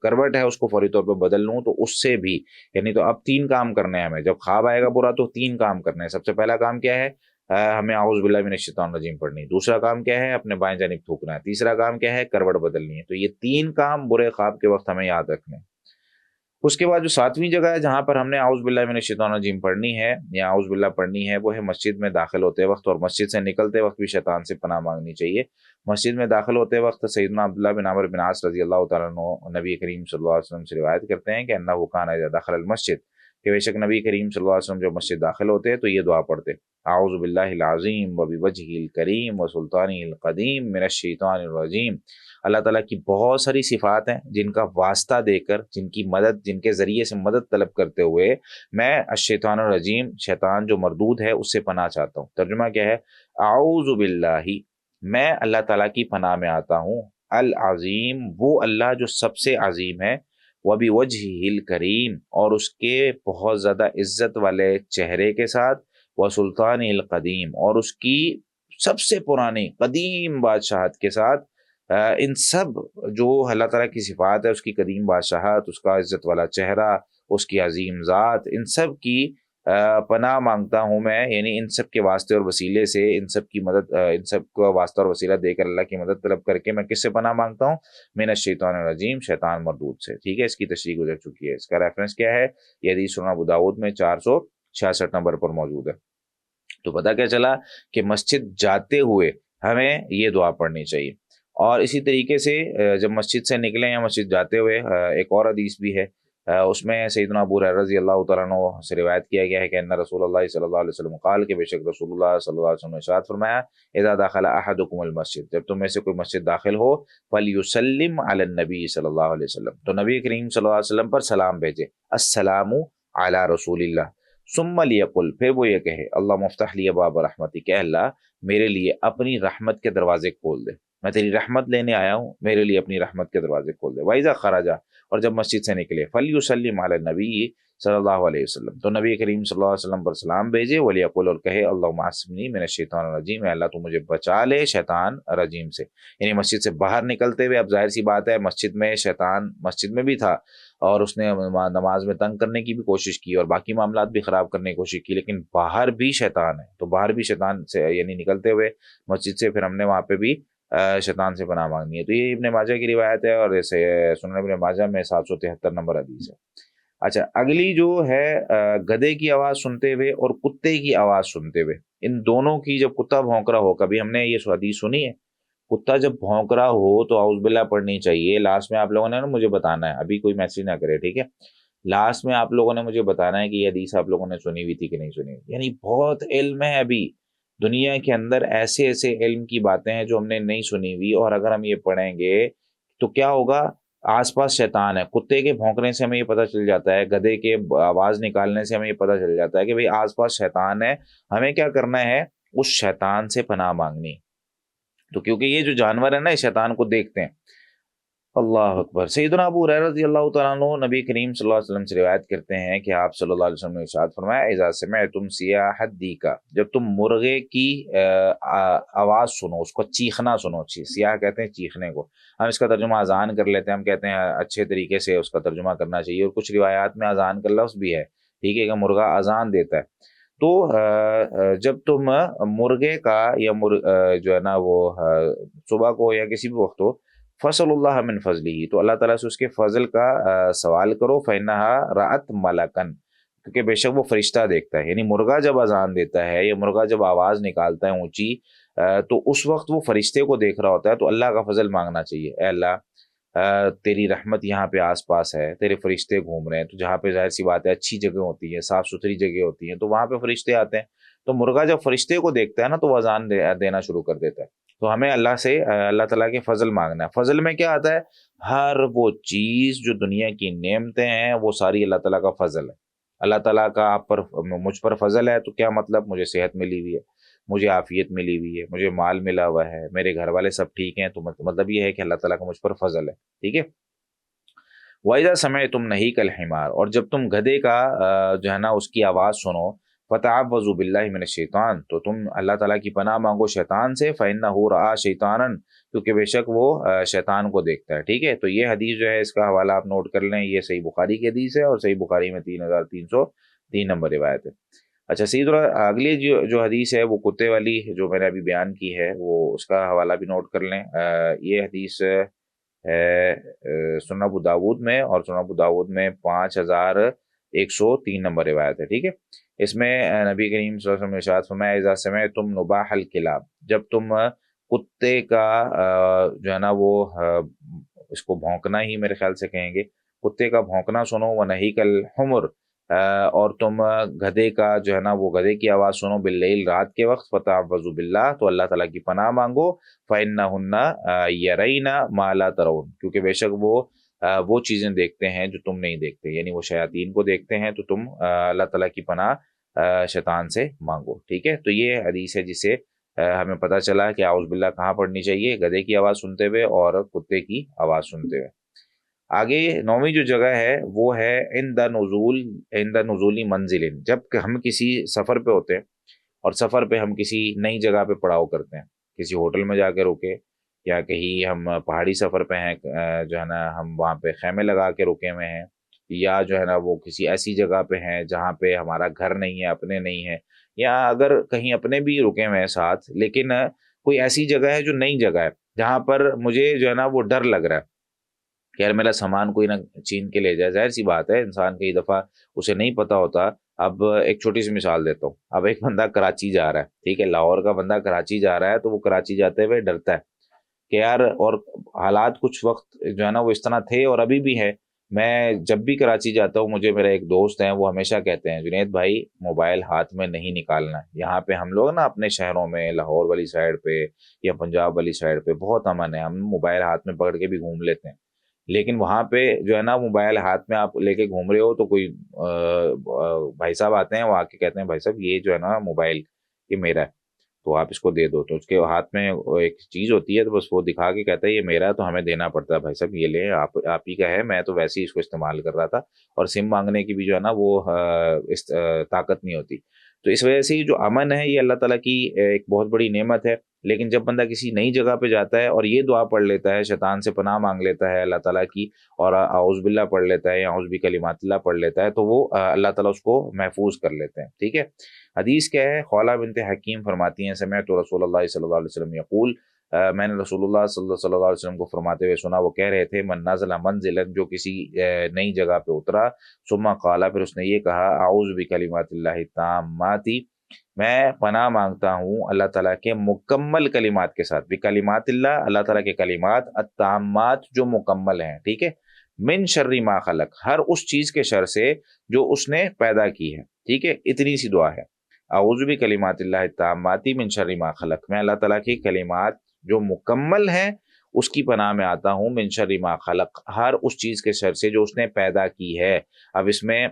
کروٹ ہے اس کو فوری طور پہ بدل لوں، تو اس سے بھی یعنی تو اب 3 کام کرنے ہیں ہمیں، جب خواب آئے گا برا تو 3 کام کرنے ہیں۔ سب سے پہلا کام کیا ہے؟ ہمیں اعوذ باللہ من الشیطان الرجیم پڑھنی۔ دوسرا کام کیا ہے؟ اپنے بائیں جانب تھوکنا ہے۔ تیسرا کام کیا ہے؟ کروٹ بدلنی ہے۔ تو یہ 3 کام برے خواب کے وقت ہمیں یاد رکھنے ہیں۔ اس کے بعد جو 7ویں جگہ ہے جہاں پر ہم نے اعوذ باللہ من الشیطان الرجیم پڑھنی ہے یا اعوذ باللہ پڑھنی ہے، وہ ہے مسجد میں داخل ہوتے وقت، اور مسجد سے نکلتے وقت بھی شیطان سے پناہ مانگنی چاہیے۔ مسجد میں داخل ہوتے وقت سیدنا عبداللہ بن عمرو بن عاص رضی اللہ تعالیٰ عنہ نبی کریم صلی اللہ علیہ وسلم سے روایت کرتے ہیں کہ انہ کان اذا دخل المسجد، کہ بے شک نبی کریم صلی اللہ علیہ وسلم جب مسجد داخل ہوتے تو یہ دعا پڑھتے، اعوذ باللہ العظیم وبوجہہ الکریم وسلطانہ القدیم من الشیطان الرجیم۔ اللہ تعالیٰ کی بہت ساری صفات ہیں جن کا واسطہ دے کر، جن کی مدد، جن کے ذریعے سے مدد طلب کرتے ہوئے میں الشیطان الرجیم، شیطان جو مردود ہے، اس سے پناہ چاہتا ہوں۔ ترجمہ کیا ہے؟ اعوذ باللہ، میں اللہ تعالیٰ کی پناہ میں آتا ہوں، العظیم، وہ اللہ جو سب سے عظیم ہے، وبوجہہ الکریم، اور اس کے بہت زیادہ عزت والے چہرے کے ساتھ، وسلطانہ القدیم، اور اس کی سب سے پرانی قدیم بادشاہت کے ساتھ۔ ان سب جو اللہ تعالیٰ کی صفات ہے، اس کی قدیم بادشاہت، اس کا عزت والا چہرہ، اس کی عظیم ذات، ان سب کی پناہ مانگتا ہوں میں، یعنی ان سب کے واسطے اور وسیلے سے، ان سب کی مدد، ان سب کو واسطہ اور وسیلہ دے کر اللہ کی مدد طلب کر کے میں کس سے پناہ مانگتا ہوں؟ من الشیطان الرجیم، شیطان مردود سے۔ ٹھیک ہے، اس کی تشریح گزر چکی ہے۔ اس کا ریفرنس کیا ہے؟ یہ حدیث سنن ابو داؤد میں 466 نمبر پر موجود ہے۔ تو پتہ کیا چلا کہ مسجد جاتے ہوئے ہمیں یہ دعا پڑھنی چاہیے، اور اسی طریقے سے جب مسجد سے نکلیں یا مسجد جاتے ہوئے ایک اور حدیث بھی ہے، اس میں سیدنا ابو ہریرہ رضی اللہ تعالیٰ عنہ سے روایت کیا گیا ہے کہ ان رسول اللہ صلی اللہ علیہ وسلم قال، کہ بے شک رسول اللہ صلی اللہ علیہ وسلم نے ارشاد فرمایا، اذا دخل احدکم المسجد، جب تم میں سے کوئی مسجد داخل ہو، فلیسلم علی النبی صلی اللہ علیہ وسلم، تو نبی کریم صلی اللہ علیہ وسلم پر سلام بھیجے، السلام علی رسول اللہ، ثم لیقل، پھر وہ یہ کہے، اللہم افتح لی باب رحمتی، کہ اللہ میرے لیے اپنی رحمت کے دروازے کھول دے، میں تیری رحمت لینے آیا ہوں، میرے لیے اپنی رحمت کے دروازے کھول دے۔ وَإِذَا خَرَجَ، اور جب مسجد سے نکلے، فَلْيُسَلِّمْ عَلَى النَّبِيِّ صلی اللہ علیہ وسلم، تو نبی کریم صلی اللہ علیہ وسلم پر سلام بھیجے، وَلْيَقُلْ، اور کہے، اللہم عَصِمْنِی مِنَ الشیطان الرجیم، اے اللہ تو مجھے بچا لے شیطان رجیم سے۔ یعنی مسجد سے باہر نکلتے ہوئے، اب ظاہر سی بات ہے مسجد میں شیطان مسجد میں بھی تھا، اور اس نے نماز میں تنگ کرنے کی بھی کوشش کی اور باقی معاملات بھی خراب کرنے کی کوشش کی، لیکن باہر بھی شیطان ہے، تو باہر بھی شیطان سے یعنی نکلتے ہوئے مسجد سے پھر ہم نے وہاں پہ بھی شیطان سے پناہ مانگنی ہے۔ تو یہ ابن ماجہ کی روایت ہے، اور اسے سنن ابن ماجہ میں 773 نمبر حدیث ہے۔ اچھا، اگلی جو ہے گدھے کی آواز سنتے ہوئے اور کتے کی آواز سنتے ہوئے، ان دونوں کی، جب کتا بھونک رہا ہو، کبھی ہم نے یہ حدیث سنی ہے؟ کتا جب بھونک رہا ہو تو اعوذ باللہ پڑھنی چاہیے۔ لاسٹ میں آپ لوگوں نے نا مجھے بتانا ہے، ابھی کوئی میسج نہ کرے، ٹھیک ہے؟ لاسٹ میں آپ لوگوں نے مجھے بتانا ہے کہ یہ حدیث آپ لوگوں نے سنی ہوئی تھی کہ نہیں سنی ہوئی۔ یعنی بہت علم ہے ابھی دنیا کے اندر، ایسے ایسے علم کی باتیں ہیں جو ہم نے نہیں سنی ہوئی، اور اگر ہم یہ پڑھیں گے تو کیا ہوگا؟ آس پاس شیطان ہے۔ کتے کے بھونکنے سے ہمیں یہ پتہ چل جاتا ہے، گدھے کے آواز نکالنے سے ہمیں یہ پتہ چل جاتا ہے کہ بھئی آس پاس شیطان ہے، ہمیں کیا کرنا ہے؟ اس شیطان سے پناہ مانگنی۔ تو کیونکہ یہ جو جانور ہے نا، یہ شیطان کو دیکھتے ہیں، اللہ اکبر۔ سیدنا ابو ہریرہ رضی اللہ تعالیٰ عنہ نبی کریم صلی اللہ علیہ وسلم سے روایت کرتے ہیں کہ آپ صلی اللہ علیہ وسلم نے ارشاد فرمایا، اذا سمعتم صیاح الدیکا، جب تم مرغے کی آواز سنو، اس کو چیخنا سنو، سیاح کہتے ہیں چیخنے کو، ہم اس کا ترجمہ اذان کر لیتے ہیں، ہم کہتے ہیں اچھے طریقے سے اس کا ترجمہ کرنا چاہیے، اور کچھ روایات میں اذان کا لفظ بھی ہے، ٹھیک ہے، کہ مرغا اذان دیتا ہے، تو جب تم مرغے کا یا جو ہے نا وہ صبح کو یا کسی بھی وقت ہو، فصل اللہ من فضلی، تو اللہ تعالیٰ سے اس کے فضل کا سوال کرو، فَإِنَّهَا رَأَتْ مَلَكًا، کیونکہ بے شک وہ فرشتہ دیکھتا ہے، یعنی مرغا جب اذان دیتا ہے یا مرغا جب آواز نکالتا ہے اونچی، تو اس وقت وہ فرشتے کو دیکھ رہا ہوتا ہے، تو اللہ کا فضل مانگنا چاہیے، اے اللہ تیری رحمت یہاں پہ آس پاس ہے، تیرے فرشتے گھوم رہے ہیں، تو جہاں پہ ظاہر سی بات ہے اچھی جگہ ہوتی ہے، صاف ستھری جگہ ہوتی ہیں، تو وہاں پہ فرشتے آتے ہیں، تو مرغا جب فرشتے کو دیکھتا ہے نا، تو وہ اذان دینا شروع کر دیتا ہے، تو ہمیں اللہ سے اللہ تعالیٰ کے فضل مانگنا ہے۔ فضل میں کیا آتا ہے؟ ہر وہ چیز جو دنیا کی نعمتیں ہیں وہ ساری اللہ تعالیٰ کا فضل ہے۔ اللہ تعالیٰ کا آپ پر مجھ پر فضل ہے، تو کیا مطلب؟ مجھے صحت ملی ہوئی ہے، مجھے عافیت ملی ہوئی ہے، مجھے مال ملا ہوا ہے، میرے گھر والے سب ٹھیک ہیں، تو مطلب یہ ہے کہ اللہ تعالیٰ کا مجھ پر فضل ہے، ٹھیک ہے۔ وَإِذَا سَمِعْتُمْ نَهِيقَ الْحِمَارِ، اور جب تم گدھے کا جو ہے نا اس کی آواز سنو، فَتَعَوَّذُوا بِاللَّهِ مِنَ الشَّيْطَانِ، تو تم اللہ تعالیٰ کی پناہ مانگو شیطان سے، فَإِنَّهُ رَأَىٰ شَيْطَانًا، کیونکہ بے شک وہ شیطان کو دیکھتا ہے، ٹھیک ہے۔ تو یہ حدیث جو ہے اس کا حوالہ آپ نوٹ کر لیں، یہ صحیح بخاری کی حدیث ہے، اور صحیح بخاری میں 3303 نمبر روایت ہے۔ اچھا، سیدھا اگلی جو حدیث ہے وہ کتے والی جو میں نے ابھی بیان کی ہے، وہ اس کا حوالہ بھی نوٹ کر لیں۔ یہ حدیث ہے سنن ابو داود میں، اور سنن ابو داود میں 5103 نمبر روایت ہے، ٹھیک ہے۔ اس میں نبی کریم صلی اللہ علیہ وسلم نے ارشاد فرمایا، اذا سمعتم نباح الکلاب، جب تم کتے کا جو ہے نا وہ اس کو بھونکنا ہی میرے خیال سے کہیں گے، کتے کا بھونکنا سنو، ونہیک الحمر، اور تم گدھے کا جو ہے نا وہ گدھے کی آواز سنو، باللیل، رات کے وقت، فتعوذوا باللہ، تو اللہ تعالیٰ کی پناہ مانگو، فإنہن یرین ما لا ترون، کیونکہ بے شک وہ چیزیں دیکھتے ہیں جو تم نہیں دیکھتے، یعنی وہ شیاطین کو دیکھتے ہیں، تو تم اللہ تعالیٰ کی پناہ شیطان سے مانگو، ٹھیک ہے۔ تو یہ حدیث ہے جسے ہمیں پتہ چلا کہ اعوذ باللہ کہاں پڑھنی چاہیے، گدھے کی آواز سنتے ہوئے اور کتے کی آواز سنتے ہوئے۔ آگے 9ویں جو جگہ ہے وہ ہے عند نزول منزل، جب کہ ہم کسی سفر پہ ہوتے ہیں، اور سفر پہ ہم کسی نئی جگہ پہ پڑاؤ کرتے ہیں، کسی ہوٹل میں جا کے رکے، یا کہیں ہم پہاڑی سفر پہ ہیں، جو ہے نا ہم وہاں پہ خیمے لگا کے رکے ہوئے ہیں، یا جو ہے نا وہ کسی ایسی جگہ پہ ہیں جہاں پہ ہمارا گھر نہیں ہے، اپنے نہیں ہے، یا اگر کہیں اپنے بھی رکے ہوئے ہیں ساتھ، لیکن کوئی ایسی جگہ ہے جو نئی جگہ ہے، جہاں پر مجھے جو ہے نا وہ ڈر لگ رہا ہے کہ یار میرا سامان کوئی نہ چھین کے لے جائے، ظاہر سی بات ہے انسان کئی دفعہ اسے نہیں پتہ ہوتا۔ اب ایک چھوٹی سی مثال دیتا ہوں، اب ایک بندہ کراچی جا رہا ہے، ٹھیک ہے، لاہور کا بندہ کراچی جا رہا ہے، تو وہ کراچی جاتے ہوئے ڈرتا ہے کہ یار، اور حالات کچھ وقت جو ہے نا وہ اس طرح تھے اور ابھی بھی ہے، میں جب بھی کراچی جاتا ہوں، مجھے میرا ایک دوست ہیں وہ ہمیشہ کہتے ہیں، جنید بھائی موبائل ہاتھ میں نہیں نکالنا ہے، یہاں پہ ہم لوگ نا اپنے شہروں میں لاہور والی سائڈ پہ یا پنجاب والی سائڈ پہ بہت امن ہے، ہم موبائل ہاتھ میں پکڑ کے بھی گھوم لیتے ہیں، لیکن وہاں پہ جو ہے نا موبائل ہاتھ میں آپ لے کے گھوم رہے ہو، تو کوئی بھائی صاحب آتے ہیں، وہ آ کے کہتے ہیں بھائی صاحب یہ جو ہے نا موبائل یہ میرا ہے، تو آپ اس کو دے دو، تو اس کے ہاتھ میں ایک چیز ہوتی ہے، تو بس وہ دکھا کے کہتا ہے یہ میرا ہے، تو ہمیں دینا پڑتا ہے، بھائی صاحب یہ لیں، آپ ہی کا ہے، میں تو ویسے ہی اس کو استعمال کر رہا تھا، اور سم مانگنے کی بھی جو ہے نا وہ طاقت نہیں ہوتی۔ تو اس وجہ سے جو امن ہے یہ اللہ تعالیٰ کی ایک بہت بڑی نعمت ہے، لیکن جب بندہ کسی نئی جگہ پہ جاتا ہے اور یہ دعا پڑھ لیتا ہے، شیطان سے پناہ مانگ لیتا ہے اللہ تعالیٰ کی، اور اعوذ باللہ پڑھ لیتا ہے یا اعوذ بکلمات اللہ پڑھ لیتا ہے، تو وہ اللہ تعالیٰ اس کو محفوظ کر لیتے ہیں، ٹھیک ہے۔ حدیث کیا ہے؟ خولہ بنت حکیم فرماتی ہیں، سمعت رسول اللہ صلی اللہ علیہ وسلم یقول، میں نے رسول اللہ صلی اللہ علیہ وسلم کو فرماتے ہوئے سنا، وہ کہہ رہے تھے، من نزل منزلا، جو کسی نئی جگہ پہ اترا، ثم قال، پھر اس نے یہ کہا، اعوذ بکلمات اللہ التامات، میں پناہ مانگتا ہوں اللہ تعالیٰ کے مکمل کلمات کے ساتھ، بکلمات اللہ، اللہ تعالیٰ کے کلمات، التامات جو مکمل ہیں، ٹھیک ہے، من شر ما خلق، ہر اس چیز کے شر سے جو اس نے پیدا کی ہے، ٹھیک ہے، اتنی سی دعا ہے، اعوذ بکلمات اللہ التامات من شر ما خلق، میں اللہ تعالیٰ کی کلمات جو مکمل ہیں اس کی پناہ میں آتا ہوں، من شر ما خلق، ہر اس چیز کے شر سے جو اس نے پیدا کی ہے۔ اب اس میں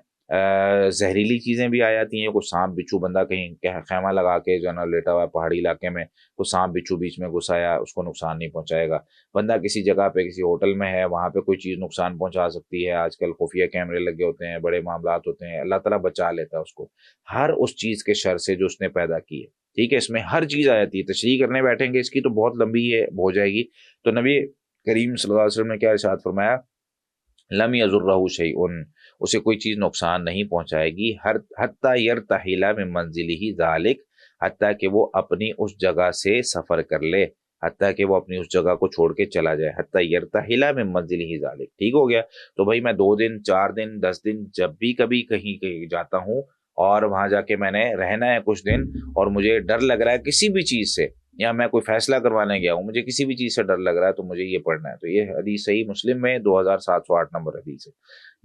زہریلی چیزیں بھی آ جاتی ہیں، کوئی سانپ بچھو، بندہ کہیں خیمہ لگا کے جو ہے نا لیٹا ہوا ہے پہاڑی علاقے میں، کوئی سانپ بچھو بیچ میں گھس آیا، اس کو نقصان نہیں پہنچائے گا۔ بندہ کسی جگہ پہ کسی ہوٹل میں ہے، وہاں پہ کوئی چیز نقصان پہنچا سکتی ہے، آج کل خفیہ کیمرے لگے ہوتے ہیں، بڑے معاملات ہوتے ہیں، اللہ تعالیٰ بچا لیتا ہے اس کو ہر اس چیز کے شر سے جو اس نے پیدا کی ہے، ٹھیک ہے، اس میں ہر چیز آ جاتی ہے۔ تشریح کرنے بیٹھیں گے اس کی تو بہت لمبی ہے، ہو جائے گی۔ تو نبی کریم صلی اللہ علیہ وسلم نے کیا ارشاد فرمایا، لم یضرہ شیء، اسے کوئی چیز نقصان نہیں پہنچائے گی، حتی یرتحل من منزلہ ذالک، حتیٰ کہ وہ اپنی اس جگہ سے سفر کر لے، حتیٰ کہ وہ اپنی اس جگہ کو چھوڑ کے چلا جائے، حتی یرتحل من منزلہ ذالک، ٹھیک ہو گیا۔ تو بھائی میں 2 دن 4 دن 10 دن جب بھی کبھی کہیں جاتا ہوں اور وہاں جا کے میں نے رہنا ہے کچھ دن، اور مجھے ڈر لگ رہا ہے کسی بھی چیز سے، یا میں کوئی فیصلہ کروانے گیا ہوں، مجھے کسی بھی چیز سے ڈر لگ رہا ہے، تو مجھے یہ پڑھنا ہے۔ تو یہ حدیث صحیح مسلم میں 2708 نمبر حدیث ہے۔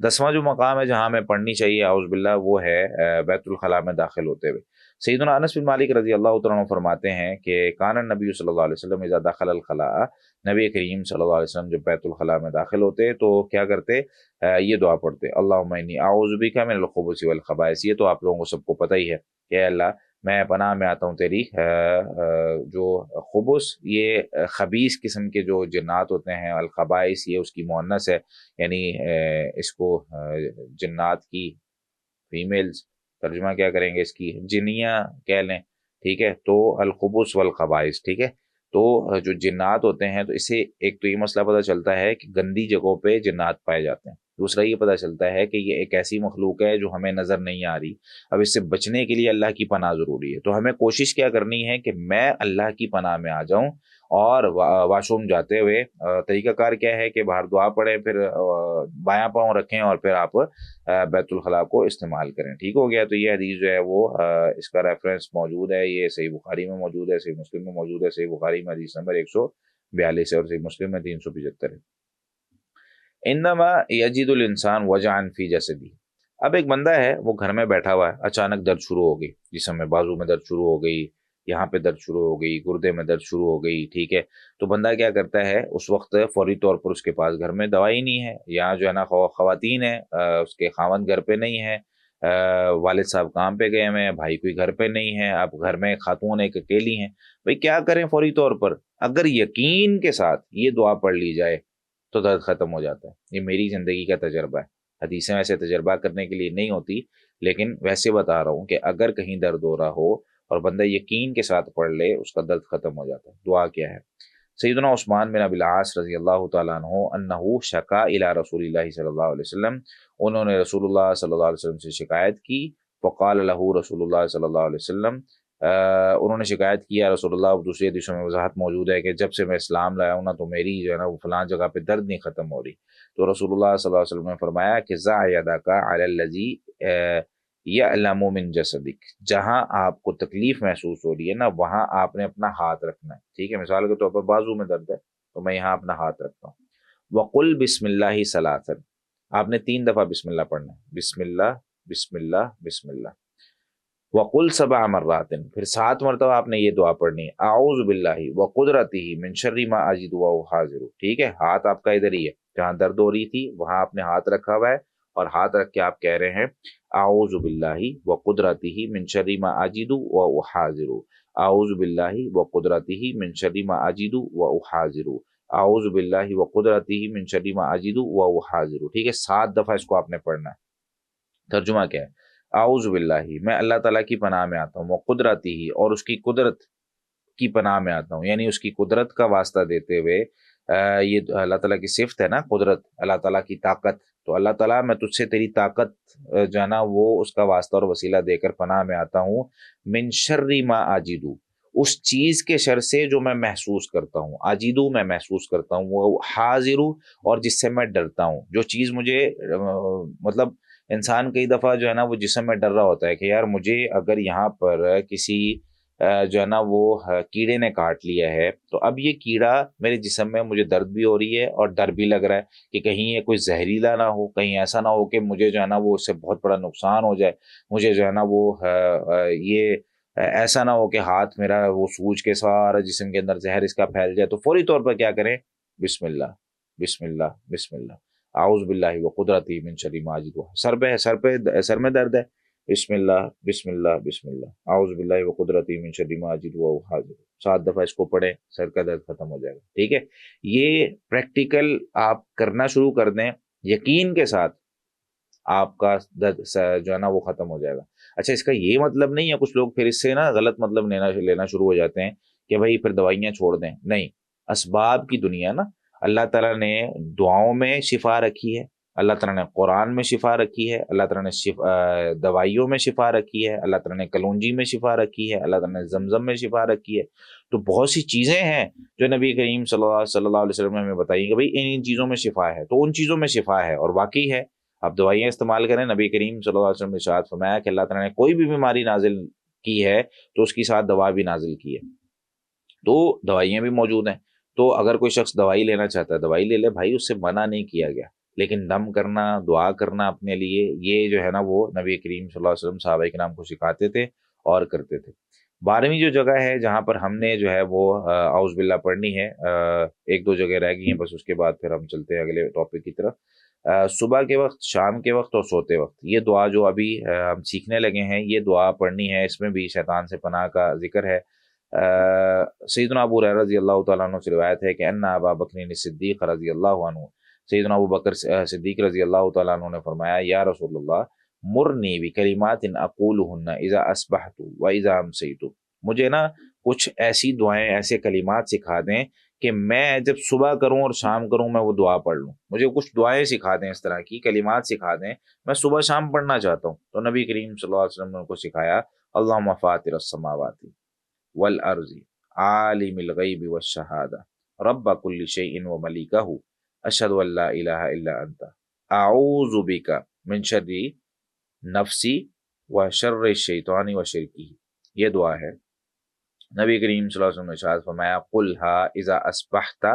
10واں جو مقام ہے جہاں ہمیں پڑھنی چاہیے اعوذ باللہ، وہ ہے بیت الخلاء میں داخل ہوتے ہوئے۔ سیدنا انس بن مالک رضی اللہ تعالیٰ عنہ فرماتے ہیں کہ کان النبی صلی اللہ علیہ وسلم اذا دخل الخلاء، نبی کریم صلی اللہ علیہ وسلم جب بیت الخلاء میں داخل ہوتے تو کیا کرتے، یہ دعا پڑھتے، اللہم انی اعوذ بک من الخبث والخبائث۔ یہ تو آپ لوگوں کو سب کو پتہ ہی ہے کہ اے اللہ میں پناہ میں آتا ہوں تیری جو خبث، یہ خبیث قسم کے جو جنات ہوتے ہیں، الخبائث یہ اس کی مؤنث ہے، یعنی اس کو جنات کی فیمیلز، ترجمہ کیا کریں گے اس کی، جنیاں کہہ لیں، ٹھیک ہے۔ تو الخبث والخبائث، ٹھیک ہے۔ تو جو جنات ہوتے ہیں، تو اس سے ایک تو یہ مسئلہ پتہ چلتا ہے کہ گندی جگہوں پہ جنات پائے جاتے ہیں، دوسرا یہ پتہ چلتا ہے کہ یہ ایک ایسی مخلوق ہے جو ہمیں نظر نہیں آ رہی۔ اب اس سے بچنے کے لیے اللہ کی پناہ ضروری ہے، تو ہمیں کوشش کیا کرنی ہے کہ میں اللہ کی پناہ میں آ جاؤں، اور واش روم جاتے ہوئے طریقہ کار کیا ہے کہ باہر دعا پڑھیں، پھر بایاں پاؤں رکھیں، اور پھر آپ بیت الخلاء کو استعمال کریں، ٹھیک ہو گیا۔ تو یہ حدیث جو ہے وہ اس کا ریفرنس موجود ہے، یہ صحیح بخاری میں موجود ہے، صحیح مسلم میں موجود ہے۔ صحیح بخاری میں حدیث نمبر 142 ہے، اور صحیح مسلم میں 375 ہے۔ انما یجد الانسان وجعا فی جسدی، اب ایک بندہ ہے وہ گھر میں بیٹھا ہوا ہے، اچانک درد شروع ہو گئی، جسم میں بازو میں درد شروع ہو گئی، یہاں پہ درد شروع ہو گئی، گردے میں درد شروع ہو گئی، ٹھیک ہے۔ تو بندہ کیا کرتا ہے اس وقت، فوری طور پر اس کے پاس گھر میں دوائی نہیں ہے، یا جو ہے نا خواتین ہیں، اس کے خاوند گھر پہ نہیں ہے، والد صاحب کام پہ گئے ہوئے ہیں، بھائی کوئی گھر پہ نہیں ہے، اب گھر میں خاتون ایک اکیلی ہیں، بھائی کیا کریں فوری طور پر؟ اگر یقین کے ساتھ یہ دعا پڑھ لی جائے تو درد ختم ہو جاتا ہے۔ یہ میری زندگی کا تجربہ ہے، حدیثیں ویسے تجربہ کرنے کے لیے نہیں ہوتی، لیکن ویسے بتا رہا ہوں کہ اگر کہیں درد ہو رہا ہو اور بندہ یقین کے ساتھ پڑھ لے، اس کا درد ختم ہو جاتا ہے۔ دعا کیا ہے؟ سیدنا عثمان بن ابی العاص رضی اللہ تعالیٰ عنہ انہ شکا الی رسول اللہ صلی اللہ علیہ وسلم، انہوں نے رسول اللہ صلی اللہ علیہ وسلم سے شکایت کی، فقال له رسول اللہ صلی اللہ علیہ وسلم، انہوں نے شکایت کیا رسول اللہ، دوسری حدیثوں میں وضاحت موجود ہے کہ جب سے میں اسلام لایا ہوں نا، تو میری جو ہے نا وہ فلاں جگہ پہ درد نہیں ختم ہو رہی۔ تو رسول اللہ صلی اللہ علیہ وسلم نے فرمایا کہ ضع یدک علی الذی یعلم من جسدک، جہاں آپ کو تکلیف محسوس ہو رہی ہے نا، وہاں آپ نے اپنا ہاتھ رکھنا ہے، ٹھیک ہے۔ مثال کے طور پر بازو میں درد ہے تو میں یہاں اپنا ہاتھ رکھتا ہوں۔ وقل بسم اللہ ثلاثا، آپ نے 3 دفعہ بسم اللہ پڑھنا ہے، بسم اللہ بسم اللہ بسم اللہ۔ وقل 7 مرات، پھر 7 مرتبہ آپ نے یہ دعا پڑھنی ہے، اعوذ باللہ وقدرتہ من شر ما اجد واحاذر، ٹھیک ہے۔ ہاتھ آپ کا ادھر ہی ہے جہاں درد ہو رہی تھی، وہاں آپ نے ہاتھ رکھا ہوا ہے، اور ہاتھ رکھ کے آپ کہہ رہے ہیں اعوذ باللہ وقدرتہ من شر ما اجد واحاذر، اعوذ باللہ وقدرتہ من شر ما اجد واحاذر، اعوذ باللہ وقدرتہ من شر ما اجد واحاذر، ٹھیک ہے۔ 7 دفعہ اس کو آپ نے پڑھنا ہے۔ ترجمہ کیا ہے؟ اعوذ باللہ، میں اللہ تعالیٰ کی پناہ میں آتا ہوں، وقدرتی ہی، اور اس کی قدرت کی پناہ میں آتا ہوں، یعنی اس کی قدرت کا واسطہ دیتے ہوئے، یہ اللہ تعالیٰ کی صفت ہے نا قدرت، اللہ تعالیٰ کی طاقت، تو اللہ تعالیٰ میں تجھ سے تیری طاقت جو ہے نا وہ اس کا واسطہ اور وسیلہ دے کر پناہ میں آتا ہوں، من شر ما اجدو، اس چیز کے شر سے جو میں محسوس کرتا ہوں، اجدو میں محسوس کرتا ہوں، وہ حاضرو، اور جس سے میں ڈرتا ہوں، جو چیز مجھے مطلب انسان کئی دفعہ جو ہے نا وہ جسم میں ڈر رہا ہوتا ہے کہ یار مجھے اگر یہاں پر کسی جو ہے نا وہ کیڑے نے کاٹ لیا ہے، تو اب یہ کیڑا میرے جسم میں، مجھے درد بھی ہو رہی ہے اور ڈر بھی لگ رہا ہے کہ کہیں یہ کوئی زہریلا نہ ہو، کہیں ایسا نہ ہو کہ مجھے جو ہے نا وہ اس سے بہت بڑا نقصان ہو جائے، مجھے جو ہے نا وہ یہ ایسا نہ ہو کہ ہاتھ میرا وہ سوج کے سارا جسم کے اندر زہر اس کا پھیل جائے۔ تو فوری طور پر کیا کریں؟ بسم اللہ بسم اللہ بسم اللہ، اعوذ باللہ و قدرتی من شر ما اجد، سر میں درد ہے، بسم اللہ بسم اللہ بسم اللہ اعوذ باللہ و قدرتی من شر ما اجد و احاذر، 7 دفعہ اس کو پڑھیں، سر کا درد ختم ہو جائے گا، ٹھیک ہے۔ یہ پریکٹیکل آپ کرنا شروع کر دیں، یقین کے ساتھ آپ کا درد جو ہے نا وہ ختم ہو جائے گا۔ اچھا، اس کا یہ مطلب نہیں ہے، کچھ لوگ پھر اس سے نا غلط مطلب لینا شروع ہو جاتے ہیں کہ بھائی پھر دوائیاں چھوڑ دیں، نہیں، اسباب کی دنیا نا، اللہ تعالیٰ نے دعاؤں میں شفا رکھی ہے، اللہ تعالیٰ نے قرآن میں شفا رکھی ہے، اللہ تعالیٰ نے دوائیوں میں شفا رکھی ہے، اللہ تعالیٰ نے کلونجی میں شفا رکھی ہے، اللہ تعالیٰ نے زمزم میں شفا رکھی ہے۔ تو بہت سی چیزیں ہیں جو نبی کریم صلی اللہ علیہ وسلم نے ہمیں بتائی کہ بھائی ان چیزوں میں شفا ہے، تو ان چیزوں میں شفا ہے اور واقعی ہے۔ آپ دوائیاں استعمال کریں، نبی کریم صلی اللہ علیہ وسلم نے ارشاد فرمایا کہ اللہ تعالیٰ نے کوئی بھی بیماری نازل کی ہے تو اس کی ساتھ دوا بھی نازل کی ہے، تو دوائیاں بھی موجود ہیں۔ تو اگر کوئی شخص دوائی لینا چاہتا ہے دوائی لے لے بھائی، اس سے منع نہیں کیا گیا، لیکن دم کرنا، دعا کرنا اپنے لیے، یہ جو ہے نا وہ نبی کریم صلی اللہ علیہ وسلم صحابہ کرام کو سکھاتے تھے اور کرتے تھے۔ 12ویں جو جگہ ہے جہاں پر ہم نے جو ہے وہ اعوذ باللہ پڑھنی ہے، 1-2 جگہ رہ گئی ہیں بس، اس کے بعد پھر ہم چلتے ہیں اگلے ٹاپک کی طرف۔ صبح کے وقت، شام کے وقت اور سوتے وقت یہ دعا جو ابھی ہم سیکھنے لگے ہیں، یہ دعا پڑھنی ہے، اس میں بھی شیطان سے پناہ کا ذکر ہے۔ سیدنا ابو ہریرہ رضی اللہ تعالیٰ عنہ سے روایت ہے کہ ان ابا بکر صدیق رضی اللہ عنہ، سیدنا ابو بکر صدیق رضی اللہ تعالیٰ عنہ نے فرمایا، یا رسول اللہ مرنی بکلمات اقولہن اذا اصبحت و اذا امسیت، مجھے نا کچھ ایسی دعائیں، ایسے کلمات سکھا دیں کہ میں جب صبح کروں اور شام کروں میں وہ دعا پڑھ لوں، مجھے کچھ دعائیں سکھا دیں، اس طرح کی کلمات سکھا دیں، میں صبح شام پڑھنا چاہتا ہوں۔ تو نبی کریم صلی اللہ علیہ وسلم نے ان کو سکھایا، اللہم فاطر السماوات والارض عالم الغیب والشہادہ رب کل شیء وملیکہ اشہد ان لا الہ الا انت اعوذ بک من شر نفسی وشر الشیطان وشرکہ، یہ دعا ہے۔ نبی کریم صلی اللہ علیہ وسلم نے ارشاد فرمایا، قلھا اذا اصبحت